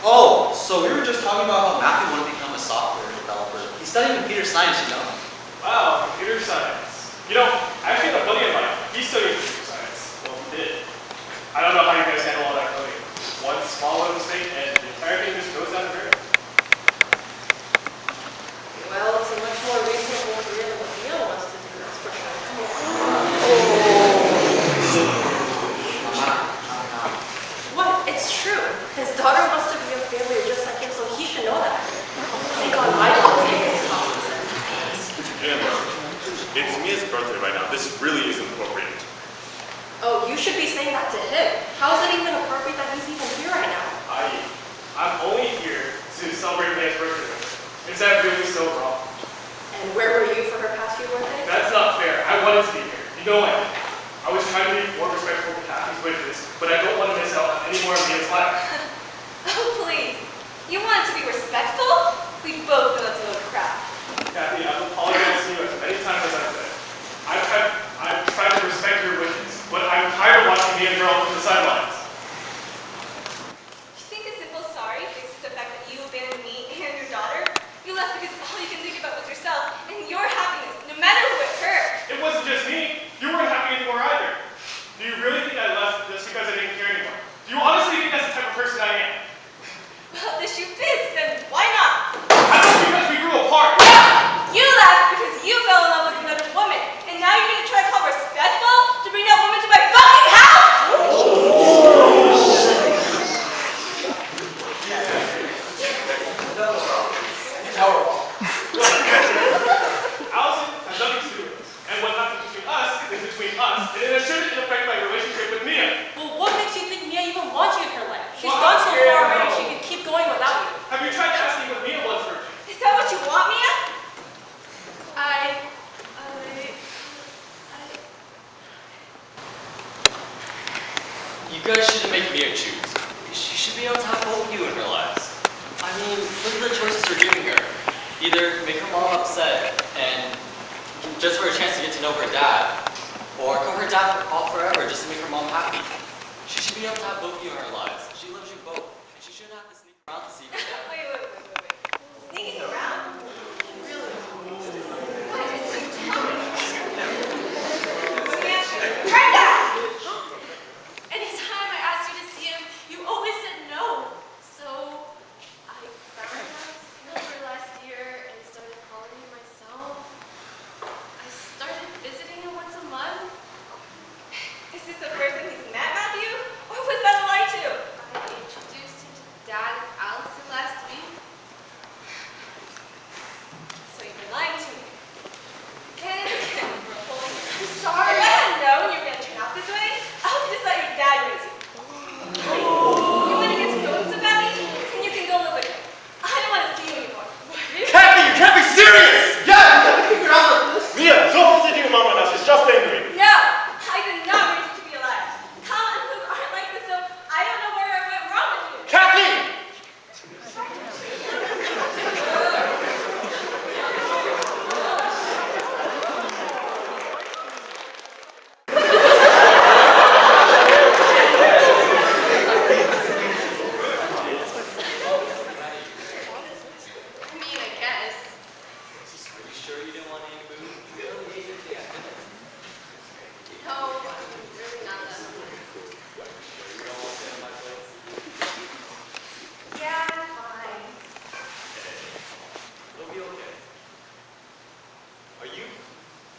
Oh, so we were just talking about how Matthew wanted to become a software developer. He's studying computer science, you know. Wow, computer science. You know, I actually have a buddy of mine. He studied computer science. Well, he did. I don't know how you guys handle all that coding. One small little mistake and the entire thing just goes down the drain. Well, it's a much more reasonable career than what Leo wants to do, that's for sure. What? It's true. His daughter wants to be a failure just like him, so he should know that. Thank God my daughter is Amber, it's Mia's birthday right now. This really isn't appropriate. Oh, you should be saying that to him. How is it even appropriate that he's even here right now? I'm only here to celebrate Mia's birthday with her. Is that really so wrong? And where were you for her past few birthdays? That's not fair. I wanted to be here. You know I did. I was trying to be more respectful to Kathy's wishes, but I don't want to miss out on any more of Mia's life. Oh, please. You wanted to be respectful? We both know that's a load of crap. Kathy, I've apologized to you as many times as I could. I've tried to respect your wishes, but I'm tired of watching Mia grow up from the sidelines. You think a simple sorry fixes the fact that you abandoned me and your daughter? You left because all you can think about was yourself and your happiness, no matter who it hurt. It wasn't just me. You weren't happy anymore either. Do you really think I left just because I didn't care anymore? Do you honestly think that's the type of person I am? Well, if the shoe fits, then why not? I know because we grew apart. You left because you fell in love with another woman, and now you're gonna try to call respectful to bring that woman to my fucking house? Allison has nothing to do with this. And what happens between us is between us, and it shouldn't affect my relationship with Mia. Well, what makes you think Mia even wants you in her life? She's Well, gone so yeah, far already, no. she can keep going without you. Have you tried asking what Mia wants for? Is that what you want, Mia? You guys shouldn't make Mia choose. She should be able to have both of you in her lives. I mean, look at the choices we're giving her. Either make her mom upset and just for a chance to get to know her dad, or cut her dad off forever just to make her mom happy. She should be able to have both of you in her lives. She loves you both, and she shouldn't have to sneak around to see her dad. Wait. Sneaking around? Really? What did you tell me? Mia, Brenda! Anytime I asked you to see him, you this the first time he's met Matthew? Or was that a lie too? I introduced him to Dad and Allison last week. So you've been lying to me. Again, we're holding you. I'm sorry. If I had known you were going to turn out this way, I would just let your dad raise you. You want to get to know him so badly, then you can go live with him. I don't want to see you anymore. Kathy, you can't be serious! Yeah, you gotta figure out like this. Mia, don't listen to your mom right now. She's just angry. No, I did not raise you to be alive. Kyle and Luke aren't like this, so I don't know where I went wrong with you. Kathy! I mean, I guess. Are you sure you didn't want any food? You really ate your thing. No, I'm really not that hungry. You don't want to sit on my plate? Yeah, fine. It'll be okay.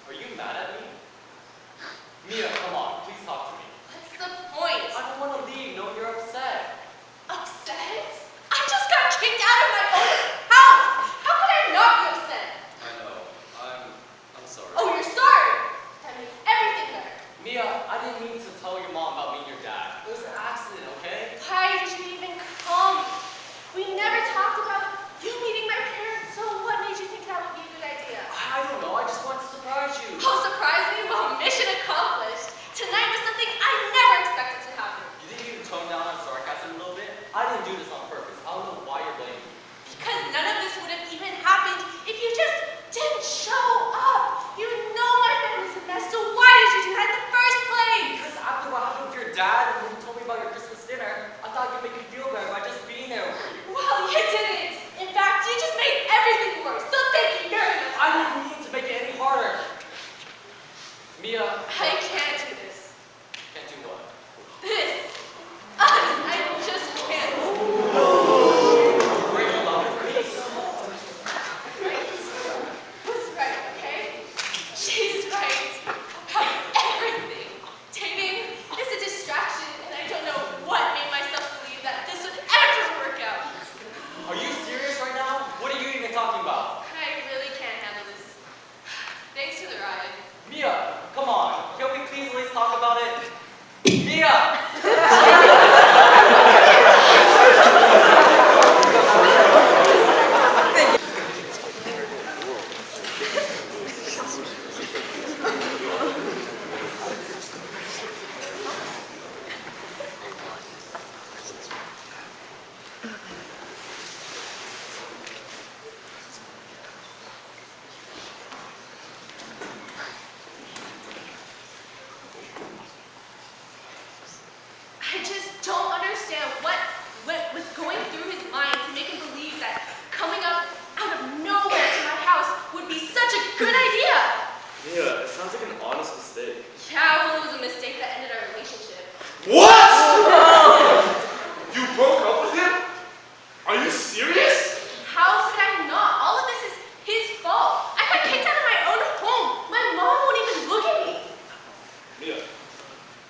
Are you mad at me? Mia, come on, please talk to me. What's the point? I don't want to leave. No, you're upset. Upset? I just got kicked out of my own house! How could I not be upset? I know. I'm sorry. Oh, you're sorry! That makes everything better. Mia, I didn't mean to tell your mom about me and your dad. It was an accident, okay? Why did you even come? We never talked about you meeting my parents, so what made you think that would be a good idea? I don't know. I just wanted to surprise you. Oh, surprise me? Well, mission accomplished. Tonight was something I never expected to happen. You think you can tone down on sarcasm a little bit? I didn't do this on purpose. I don't know why you're blaming me. Because none of this would have even happened if you just didn't show up. You know my family's a mess, so why did you do that in the first place? Because after what happened with your dad and when you told me about your Christmas dinner, I thought you'd make me feel better by just being there for you. Well, you didn't. In fact, you just made everything worse, so thank you very much. I didn't mean to make it any harder. Mia, I can't do this. can't do what? This. Us. I just can't. Break your love for me. Right? Who's right, okay? She's right about everything. Dating is a distraction, and I don't know what made myself believe that this would ever work out. Are you serious right now? What are you even talking about? I really can't handle this. Thanks for the ride. Mia, come on. Can we please at least talk about it? Mia! I just don't understand what was going through his mind to make him believe that coming up out of nowhere to my house would be such a good idea. Mia, it sounds like an honest mistake. Yeah, well, it was a mistake that ended our relationship. What? You broke up with him? Are you serious? How could I not? All of this is his fault. I got kicked out of my own home. My mom won't even look at me. Mia,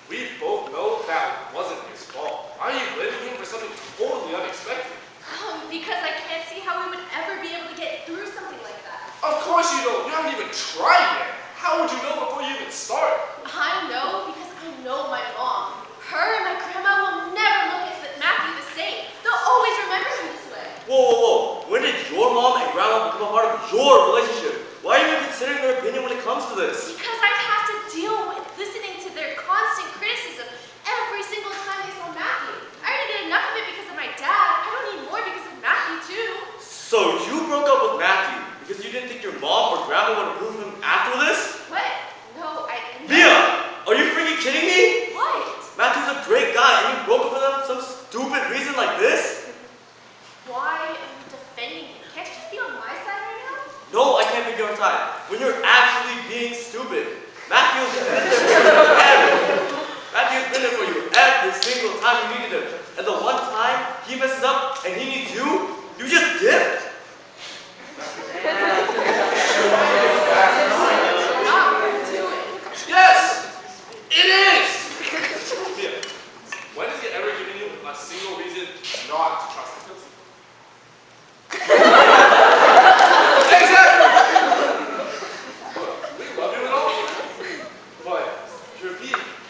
we both know that wasn't his fault. Why are you blaming him for something totally unexpected? Because I can't see how we would ever be able to get through something like that. Of course you don't. You haven't even tried yet. How would you know before you even start? I know because I know my mom. Her and my grandma will never look at Matthew the same. They'll always remember him this way. Whoa. When did your mom and grandma become a part of your relationship? Why are you even considering their opinion when it comes to this? Because I have to deal with listening to their constant criticism every single time they saw Matthew. I already did enough of it because of my dad. I don't need more because of Matthew too. So you broke up with Matthew because you didn't think your mom or grandma would approve of him after this? What?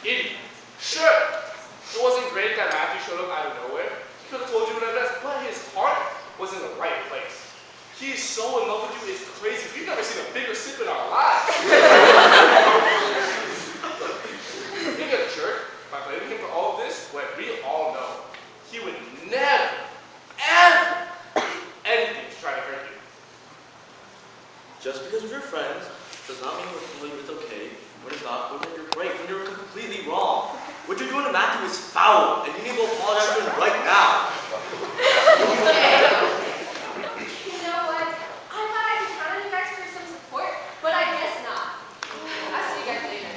Idiot. Sure, it wasn't great that Matthew showed up out of nowhere. He could have told you what it is, but his heart was in the right place. He is so in love with you, it's crazy. We've never seen a bigger sip in our lives. Being a jerk by blaming him for all of this, when we all know he would never, ever do anything to try to hurt you. Just because we're friends does not mean when it's okay, when it's not, when you're right, when you're completely wrong. What you're doing to Matthew is foul, and you need to apologize to him right now. You know what? I thought I could count on you guys for some support, but I guess not. I'll see you guys later.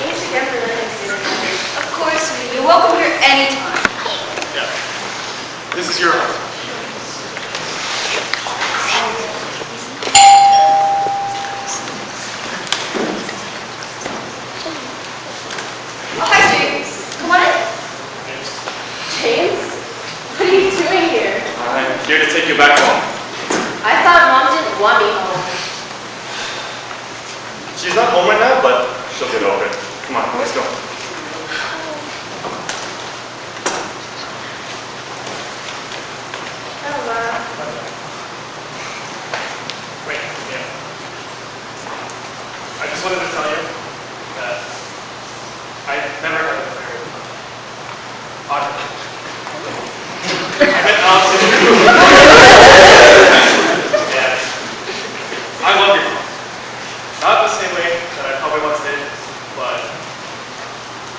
Thanks again for letting us do this. Of course, you're welcome here anytime. Yeah. This is your home. Oh, hi, James. Come on in. James? What are you doing here? I'm here to take you back home. I thought Mom didn't want me home. She's not home right now, but she'll get over it. Come on, let's go. Wait, yeah. I just wanted to tell you that I never had a prayer. I met Allison. Yeah. I love your mom. Not the same way that I probably once did, but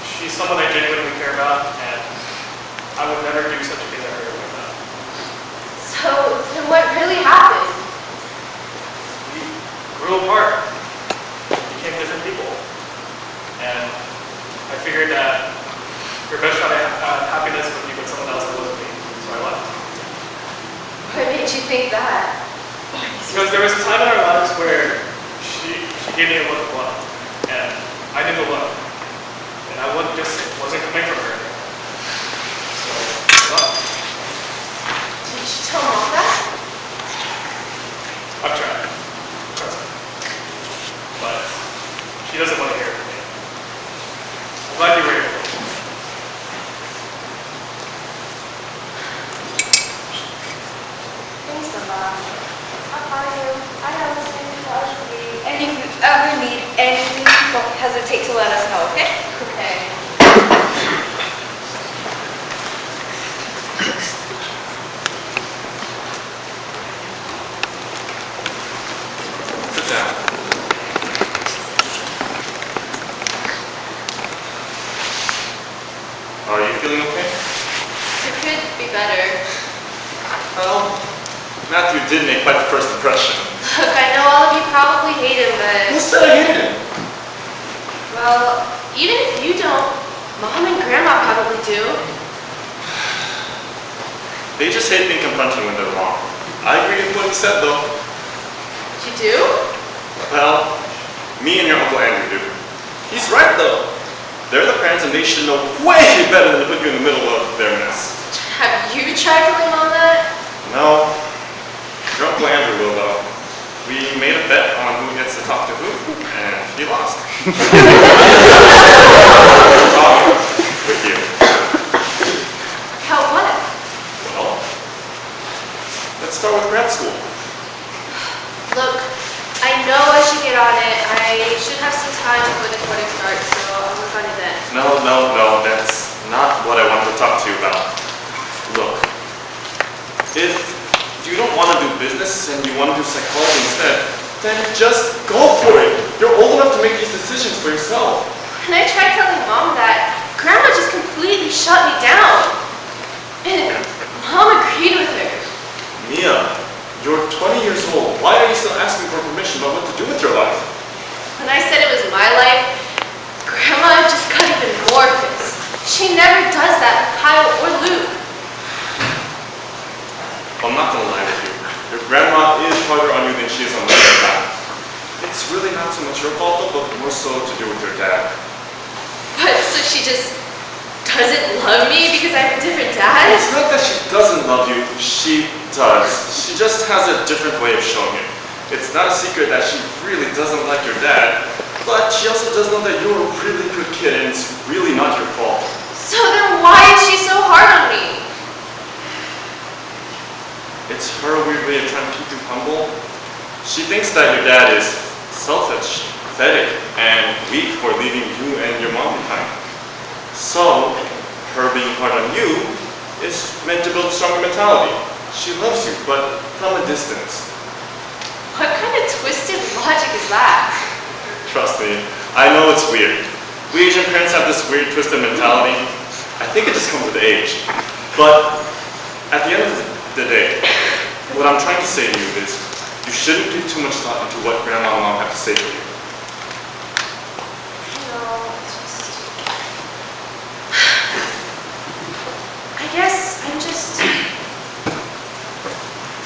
she's someone I genuinely care about, and I would never do such a thing to her like that. So, then what really happened? We grew apart, became different people, and I figured that your best shot at happiness would be with someone else who wasn't me, so I left. What made you think that? Because there was a time in our lives where she gave me a look of love, and I knew the look, and I wasn't coming from her. So, well, Did you tell Mom that? I've tried. Trust me. But she doesn't want to hear it from me. I'm glad you were here. Thanks a lot. I'll call you. I Allison. And if you ever need anything, don't hesitate to let us know, okay? Okay. Sit down. Are you feeling okay? It could be better. Well, Matthew did make quite the first impression. Look, I know all of you probably hate him, Who but... said I hated him? Well, even if you don't, Mom and Grandma probably do. They just hate being confronted when they're wrong. I agree with what he said, though. You do? Well, me and your Uncle Andrew do. He's right, though. They're the parents, and they should know way better than to put you in the middle of their mess. Have you tried telling Mom that? No. Your Uncle Andrew will, though. We made a bet on who gets to talk to who, and he lost. Talk with you. How what? Well, let's start with grad school. Look, I know I should get on it. I should have some time before the coding starts, so I'll work on it then. No, that's not what I wanted to talk to you about. Look, if you don't want to do business and you want to do psychology instead, then just go for it. You're old enough to make these decisions for yourself. And I tried telling Mom that. Grandma just completely shut me down. And Mom agreed with her. Mia, you're 20 years old. Why are you still asking for permission about what to do with your life? When I said it was my life, Grandma just got even more pissed. She never does that with Kyle or Luke. I'm not gonna lie with you. Your grandma is harder on you than she is on the other guy. It's really not so much your fault though, but more so to do with your dad. But so she just doesn't love me because I have a different dad? It's not that she doesn't love you, she does. She just has a different way of showing it. It's not a secret that she really doesn't like your dad, but she also does know that you're a really good kid and it's really not your fault. So then why is she so hard on me? It's her weird way of trying to keep you humble. She thinks that your dad is selfish, pathetic, and weak for leaving you and your mom behind. So, her being hard on you is meant to build a stronger mentality. She loves you, but from a distance. What kind of twisted logic is that? Trust me, I know it's weird. We Asian parents have this weird twisted mentality. I think it just comes with age. But at the end of the day, what I'm trying to say to you is, you shouldn't give too much thought into what grandma and mom have to say to you. I guess I'm just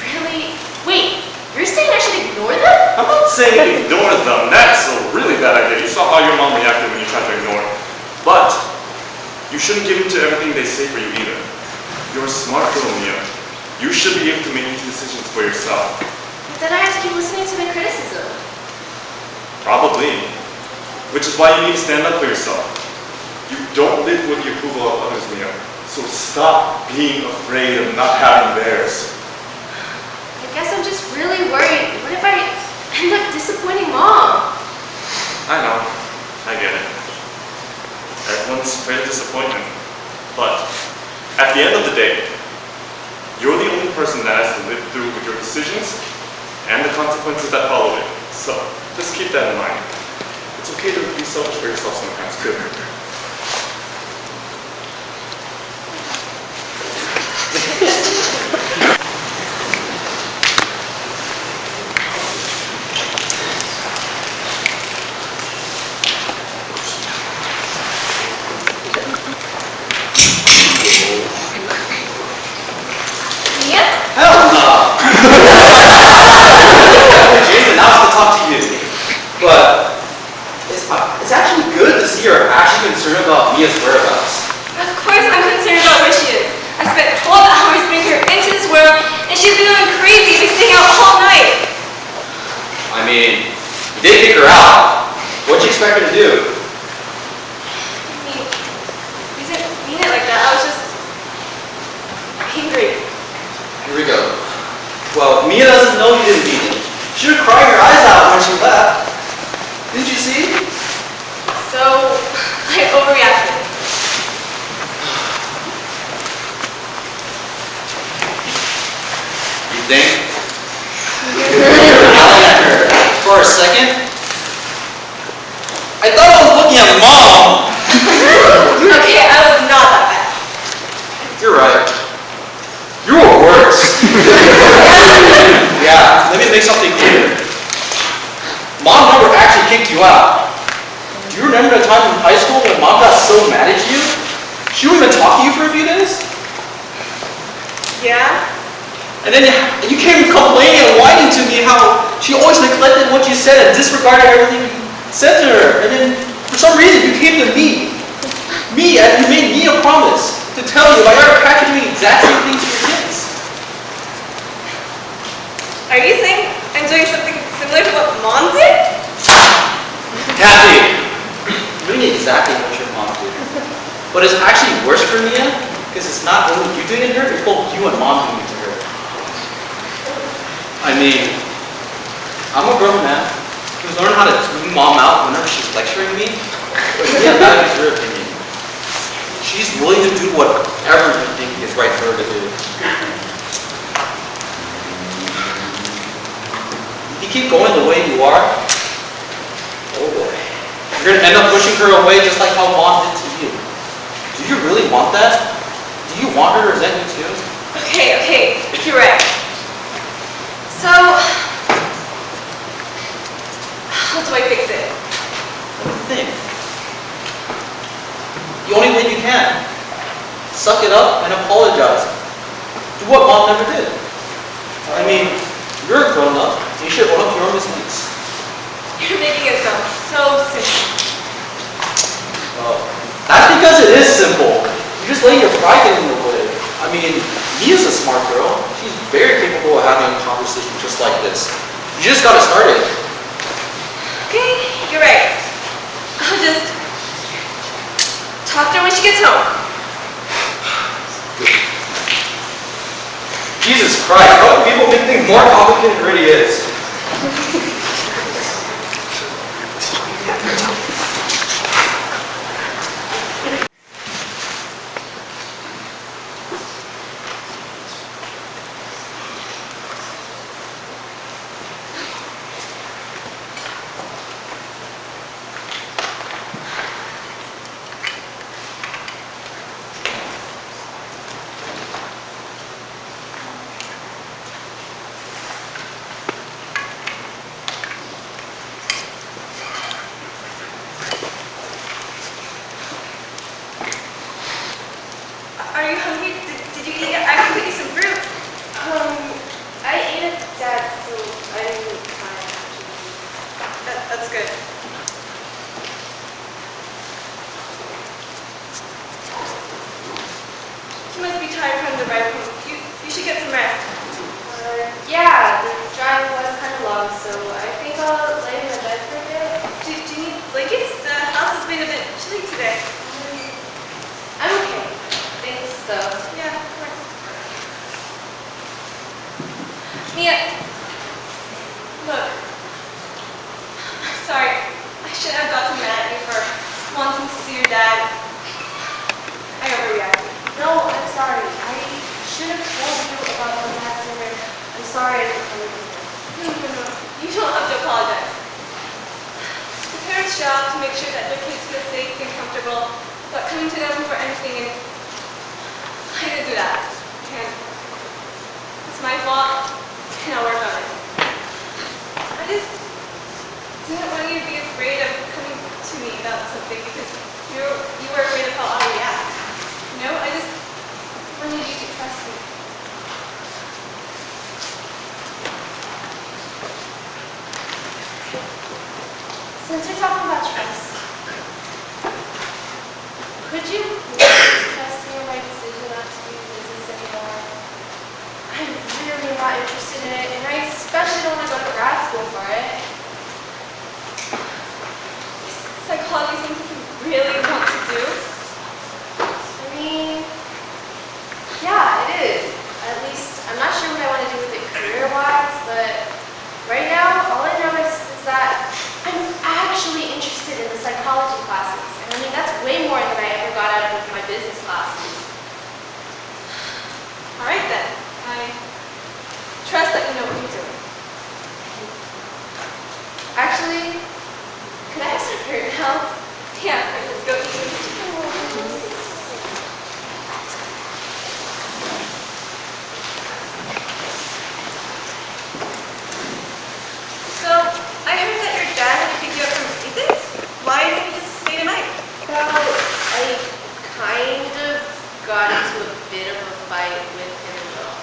really... Wait, you're saying I should ignore them? I'm not saying ignore them. That's a really bad idea. You saw how your mom reacted when you tried to ignore. But you shouldn't give in to everything they say for you either. You're a smart girl, Mia. You should be able to make decisions for yourself. But then I have to keep listening to the criticism. Probably. Which is why you need to stand up for yourself. You don't live with the approval of others, Mia. So stop being afraid of not having theirs. I guess I'm just really worried. What if I end up disappointing Mom? I know. I get it. Everyone's afraid of disappointment. But at the end of the day, you're the only person that has to live through with your decisions and the consequences that follow it. So just keep that in mind. It's okay to be selfish for yourself sometimes too. Mia? Hell no! Jason, now I have to talk to you. But it's actually good to see you're actually concerned about Mia's whereabouts. Of course I'm concerned about where she is. I spent 12 hours bringing her into this world, and she's been going crazy, been staying out all night. I mean, you did kick her out. What'd you expect her to do? I mean, you didn't mean it like that. I was just angry. Here we go. Well, Mia doesn't know you didn't mean it. She would cry her eyes out when she left. Didn't you see? So, I overreacted. You think? You were yelling at her for a second? I thought I was looking at Mom! Okay, I was not that bad. You're right. You were worse. Yeah, let me make something clear. Mom never actually kicked you out. Do you remember the time in high school when Mom got so mad at you? She wouldn't even talk to you for a few days? Yeah? And then you came complaining and whining to me how she always neglected what you said and disregarded everything you said to her. And then for some reason you came to me. And you made me a promise to tell you if I ever catch you doing exact same things to your kids. Are you saying I'm doing something similar to what Mom did? Kathy, you're doing exactly what your mom did. But it's actually worse for Mia because it's not only you doing it to her, it's both you and Mom doing it to her. I mean, I'm a grown man who's learned how to tune Mom out whenever she's lecturing me. But Mia values her opinion. She's willing to do whatever you think is right for her to do. If you keep going the way you are, oh boy, you're going to end up pushing her away just like how Mom did to you. Do you really want that? Do you want her to resent you too? Okay, you're right. So, how do I fix it? What do you think? The only way you can. Suck it up and apologize. Do what Mom never did. I mean, you're a grown up. You should own up to your mistakes. You're making it sound so simple. Well, that's because it is simple. You're just letting your pride get in the way. I mean, Mia's a smart girl. She's very capable of having a conversation just like this. You just gotta start it. Okay, you're right. I'll just talk to her when she gets home. Jesus Christ, how do people make things more complicated than it really is? Are you hungry? Did you eat? I can cook you some fruit. I ate at Dad, so I didn't time actually. That's good. You must be tired from the ride home. You should get some rest. Yeah, the drive was kind of long, so I think I'll lay in my bed for a bit. Do you need blankets? The house has been a bit chilly today. I'm okay. Thanks, though. Yeah, of course. Mia, look. I'm sorry. I shouldn't have gotten mad at you for wanting to see your dad. I overreacted. No, I'm sorry. I should have told you about the last dinner. I'm sorry I didn't tell you before. No. You don't have to apologize. It's the parents' job to make sure that their kids feel safe and comfortable, but coming to them for anything, and I didn't do that. And it's my fault, and I'll work on it. I just didn't want you to be afraid of coming to me about something because you were afraid of how I'll react. You know, I just wanted you to trust me. Since you're talking about trust, could you please trust me in my decision not to do business anymore? I'm really not interested in it, and I especially don't want to go to grad school for it. Psychology is something you really want to do. I mean, yeah, it is. At least, I'm not sure what I want to do with it career-wise, but right now, all I know is that I'm actually interested in the psychology classes. And I mean, that's way more than I ever got out of my business classes. All right then. I trust that you know what you're doing. Actually, could I have some fruit now? Yeah, let's go eat. So, I heard that your dad had to pick you up from Ethan's. Why didn't you just stay tonight? Well, I kind of got into a bit of a fight with him though.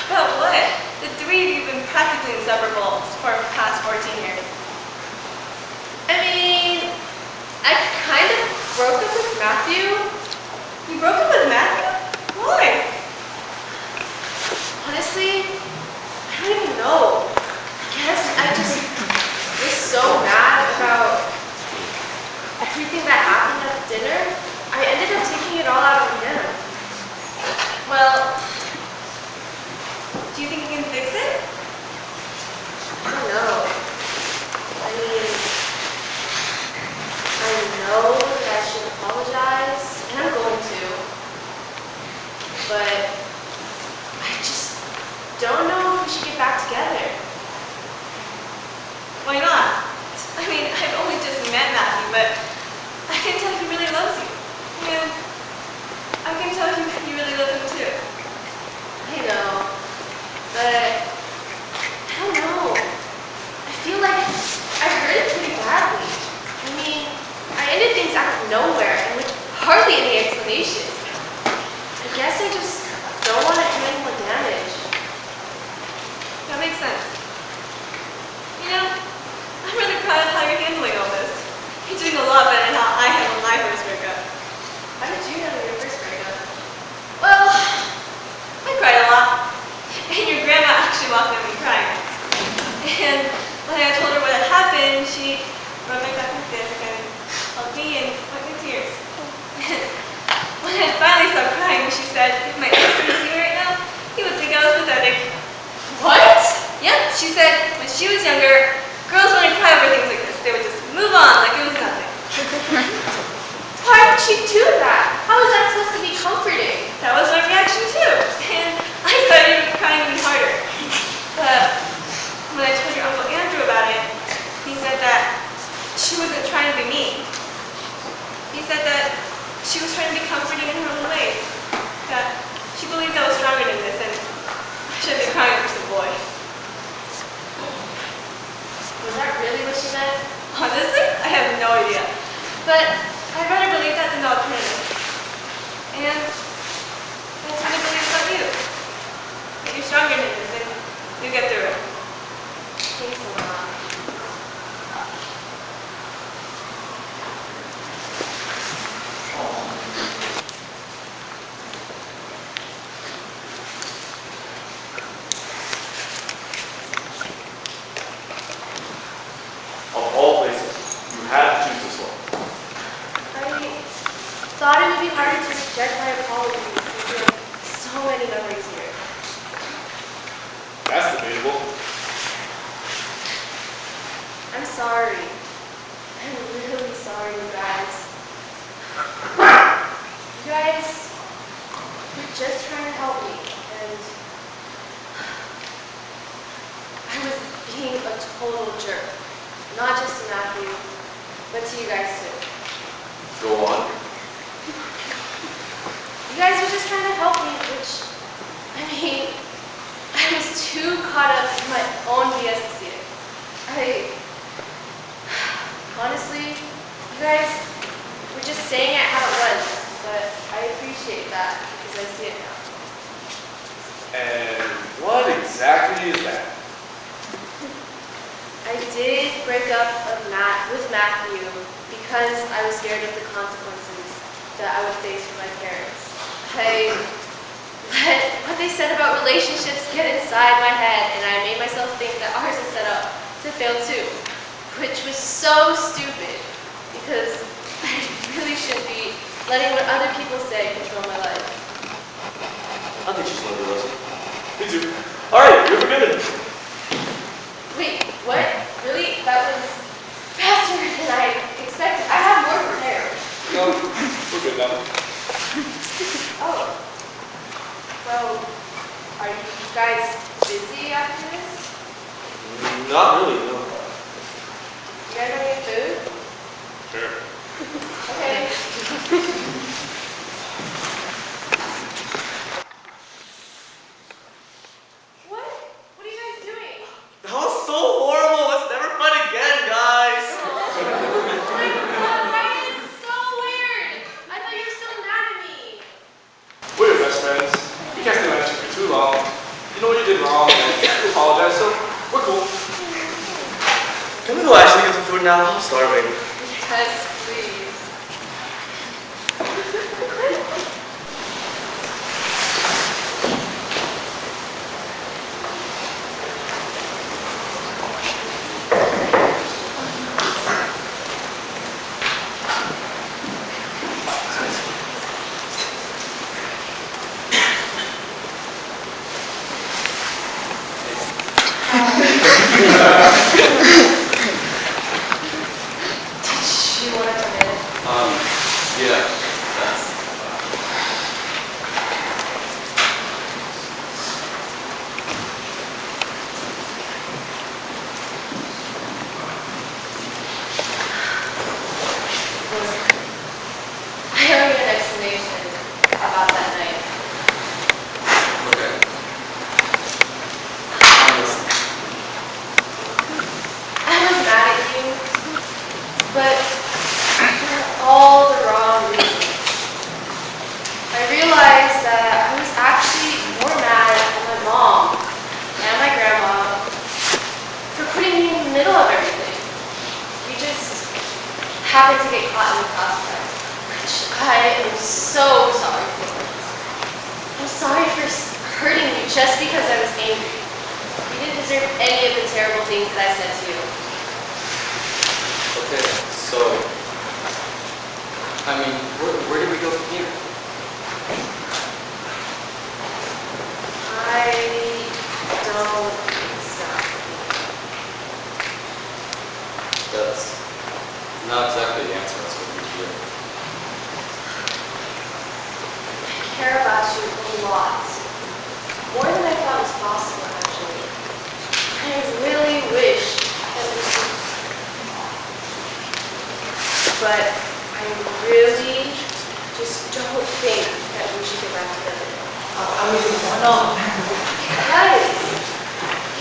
About what? The three of you have been practically inseparable for the past 14 years. I mean, I kind of broke up with Matthew. You broke up with Matthew? Why? Honestly, I don't even know. I guess I just was so mad about everything that happened at dinner. I ended up taking it all out on him. Well, do you think you can fix it? I don't know. I mean, I know that I should apologize. walked in me crying. And when I told her what had happened, she rubbed my back like this and hugged me and wiped my tears. And when I finally stopped crying, she said, if my ex was here right now, he would think I was pathetic. What? Yep, she said when she was younger, girls wouldn't cry over things like this. They would just move on like it was nothing. Why would she do that? How is that supposed to be comforting? That was my reaction too. And I started crying even harder. But when I told your Uncle Andrew about it, he said that she wasn't trying to be mean. He said that she was trying to be comforting in her own way. That she believed I was stronger than this and I shouldn't be crying over some boy. Was that really what she meant? Honestly, I have no idea. But I'd rather believe that than the alternative. And that's what I believe about you. That you're stronger than this and you get through it. Thanks a lot. Of all places, you had to choose this one. I thought it would be harder to reject my apologies since we have so many memories here. That's debatable. I'm sorry. I'm really sorry, you guys. You guys were just trying to help me, and I was being a total jerk. Not just to Matthew, but to you guys too. Go on. You guys were just trying to help me, which, I mean, I was too caught up in my own BS to see it. Honestly, you guys were just saying it how it was, but I appreciate that because I see it now. And what exactly is that? I did break up with Matthew because I was scared of the consequences that I would face from my parents. I let what they said about relationships get inside my head, and I made myself think that ours is set up to fail too, which was so stupid because I really shouldn't be letting what other people say control my life. I think she's learned her lesson. Me too. Alright, you're forgiven. Wait, what? Really? That was faster than I expected. I have more prepared. No, we're good now. Oh. Well, are you guys busy after this? Not really, no. You guys want to get food? Sure. Okay. What? What are you guys doing? That was so horrible. Let's never fight again, guys. Oh my God, Ryan is so weird. I thought you were still mad at me. We're best friends. You can't stay mad at you for too long. You know what you did wrong, and you apologize, so we're cool. Can we go actually get some food now? I'm starving. Yes, please. Did you want to come in? Yeah. I owe you an explanation about that night. Okay. I was mad at you, but for all the wrong reasons. I realized that I was actually more mad at my mom and my grandma for putting me in the middle of everything. We just happened to get caught in the crossfire, which I am so sorry for. I'm sorry for hurting you just because I was angry. terrible things that I said to you. Okay, so, I mean, where do we go from here? I don't exactly. That's not exactly the answer I was hoping to hear. I care about you a lot. More than I thought was possible, actually. I really wish that we could. But I really just don't think that we should get back together. I mean, why not? Guys,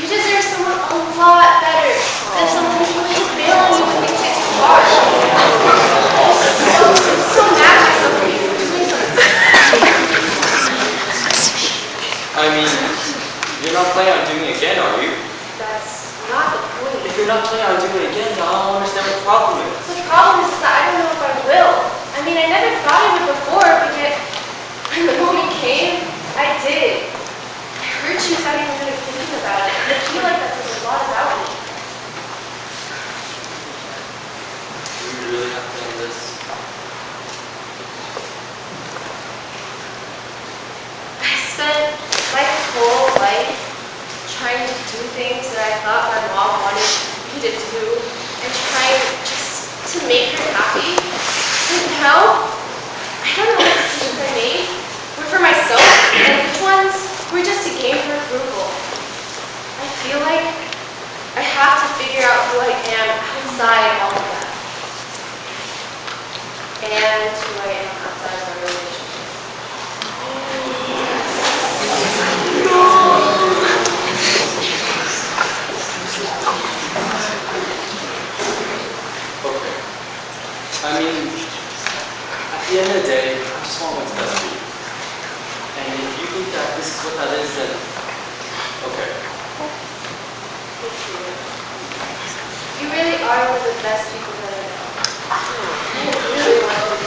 you deserve someone a lot better than someone who's willing to bail on you when things get too hard. I'm so mad at myself for even doing something. I mean, you're not planning on doing it again, are you? That's not the point. If you're not planning on doing it again, then I don't understand what the problem is. The problem is that I don't know if I will. I mean, I never thought I would before, but yet when the moment came, I did. I hurt you without even really thinking about it, and I feel like that says a lot about me. Do we really have to end this? I spent my whole life trying to do things that I thought my mom wanted me to do, and trying just to make her happy. And now, I don't know what decisions I made were for myself, and which ones were just to gain her approval. I feel like I have to figure out who I am outside all of that. And who I am outside of my relationship. Okay. I mean, at the end of the day, I just want what's best for you. And if you think that this is what that is, then okay. You really are one of the best people that I know. I really want to be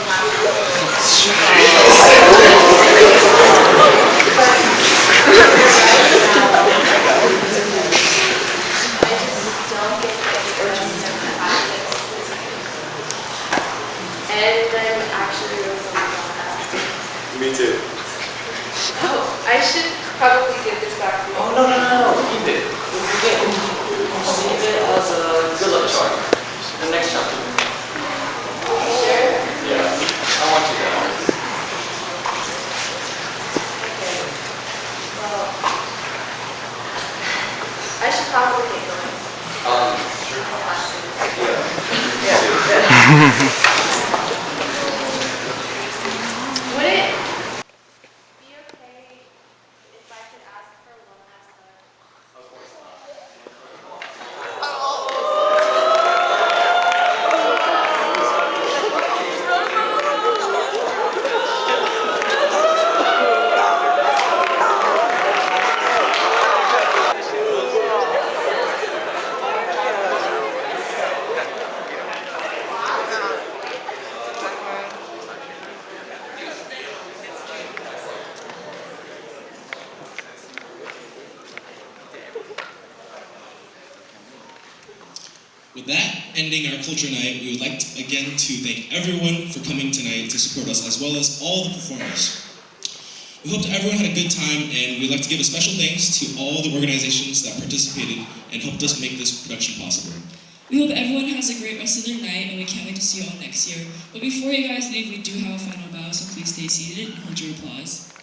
I just don't get the expression of happiness. And I'm actually really sorry about that. Me too. Oh, I should probably give this back to you. Oh, no. Keep it. Don't forget. Save it as a good luck charm. The next chapter. Sure? Yeah. I want you to. Okay. Well, I should probably get going. Sure. I'll pass it. Yeah. Would it be okay if I could ask for one last time? Of course not. With that, ending our culture night, we would like to, again to thank everyone for coming tonight to support us, as well as all the performers. We hope that everyone had a good time, and we'd like to give a special thanks to all the organizations that participated and helped us make this production possible. We hope everyone has a great rest of their night, and we can't wait to see you all next year. But before you guys leave, we do have a final bow, so please stay seated and hold your applause.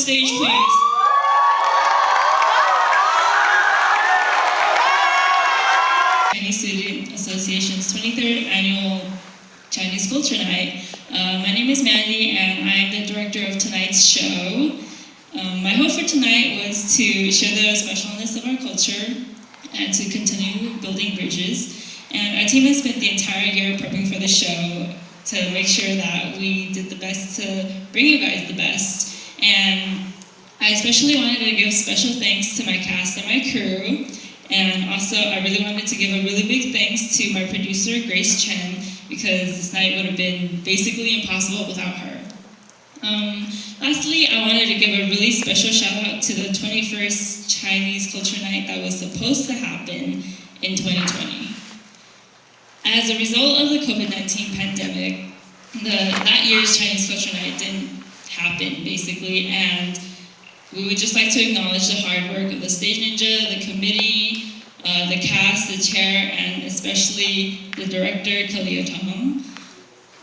stage, please. Chinese Student Association's 23rd Annual Chinese Culture Night. My name is Mandy and I'm the director of tonight's show. My hope for tonight was to show the specialness of our culture and to continue building bridges. And our team has spent the entire year prepping for the show to make sure that we did the best to bring you guys the best. And I especially wanted to give special thanks to my cast and my crew. And also, I really wanted to give a really big thanks to my producer, Grace Chen, because this night would have been basically impossible without her. Lastly, I wanted to give a really special shout out to the 21st Chinese Culture Night that was supposed to happen in 2020. As a result of the COVID-19 pandemic, that year's Chinese Culture Night didn't happen, basically, and we would just like to acknowledge the hard work of the Stage Ninja, the committee, the cast, the chair, and especially the director, Kalia Tong.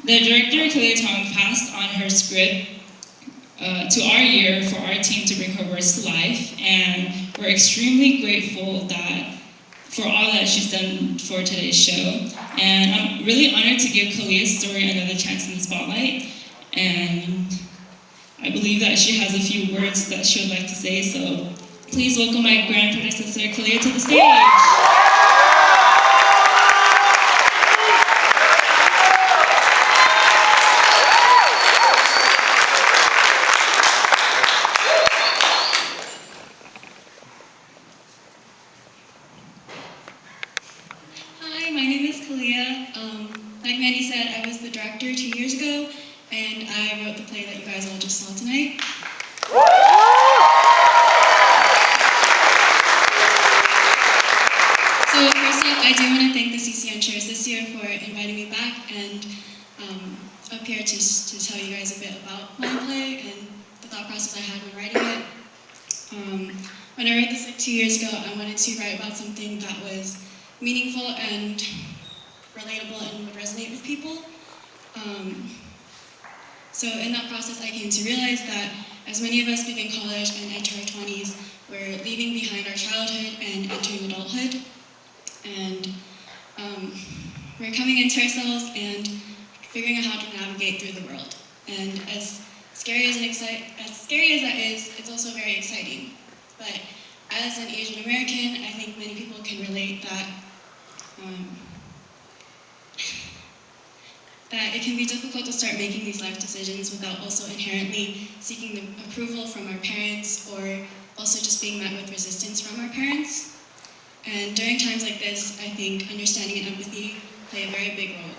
The director, Kalia Tong, passed on her script to our year for our team to bring her words to life, and we're extremely grateful for all that she's done for today's show. And I'm really honored to give Kalia's story another chance in the spotlight, and I believe that she has a few words that she would like to say, so please welcome my grand predecessor, Kalia, to the stage. Hi, my name is Kalia. Like Mandy said, I was the director 2 years ago, and I wrote the play that you guys all just saw tonight. So first off, I do want to thank the CCN chairs this year for inviting me back and up here to tell you guys a bit about my play and the thought process I had when writing it. When I wrote this like 2 years ago, I wanted to write about something that was meaningful and relatable and would resonate with people. So in that process, I came to realize that as many of us begin college and enter our 20s, we're leaving behind our childhood and entering adulthood. And we're coming into ourselves and figuring out how to navigate through the world. And as scary as that is, it's also very exciting. But as an Asian American, I think many people can relate that that it can be difficult to start making these life decisions without also inherently seeking the approval from our parents or also just being met with resistance from our parents. And during times like this, I think understanding and empathy play a very big role.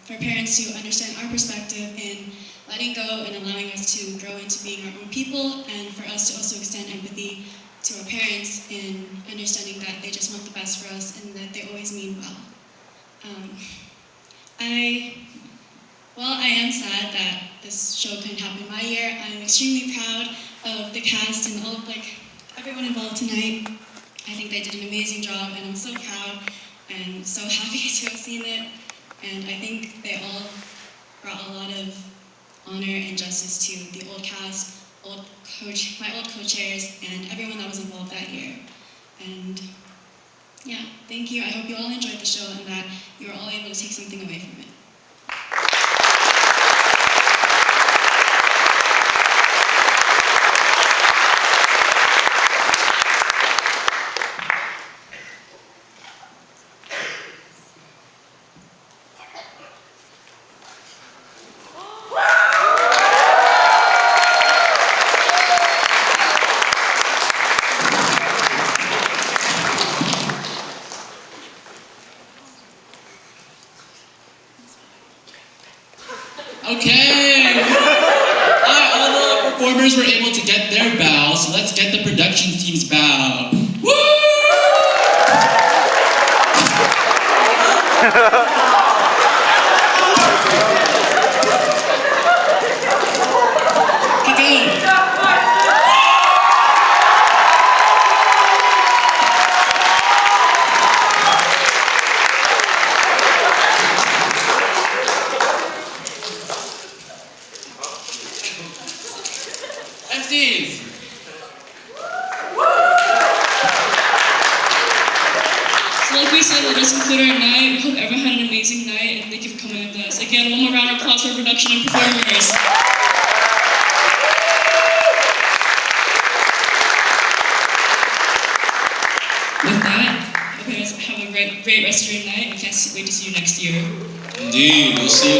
For parents to understand our perspective in letting go and allowing us to grow into being our own people, and for us to also extend empathy to our parents in understanding that they just want the best for us and that they always mean well. While I am sad that this show couldn't happen my year, I'm extremely proud of the cast and all of everyone involved tonight. I think they did an amazing job, and I'm so proud and so happy to have seen it. And I think they all brought a lot of honor and justice to the old cast, my old co-chairs, and everyone that was involved that year. And yeah, thank you. I hope you all enjoyed the show and that you were all able to take something away from it. Okay. All the performers were able to get their bow, so let's get the production team's bow. Woo! does conclude our night. We hope everyone had an amazing night, and thank you for coming with us. Again, one more round of applause for production and performers. With that, hope you guys have a great rest of your night. We can't wait to see you next year. Indeed, we'll see you.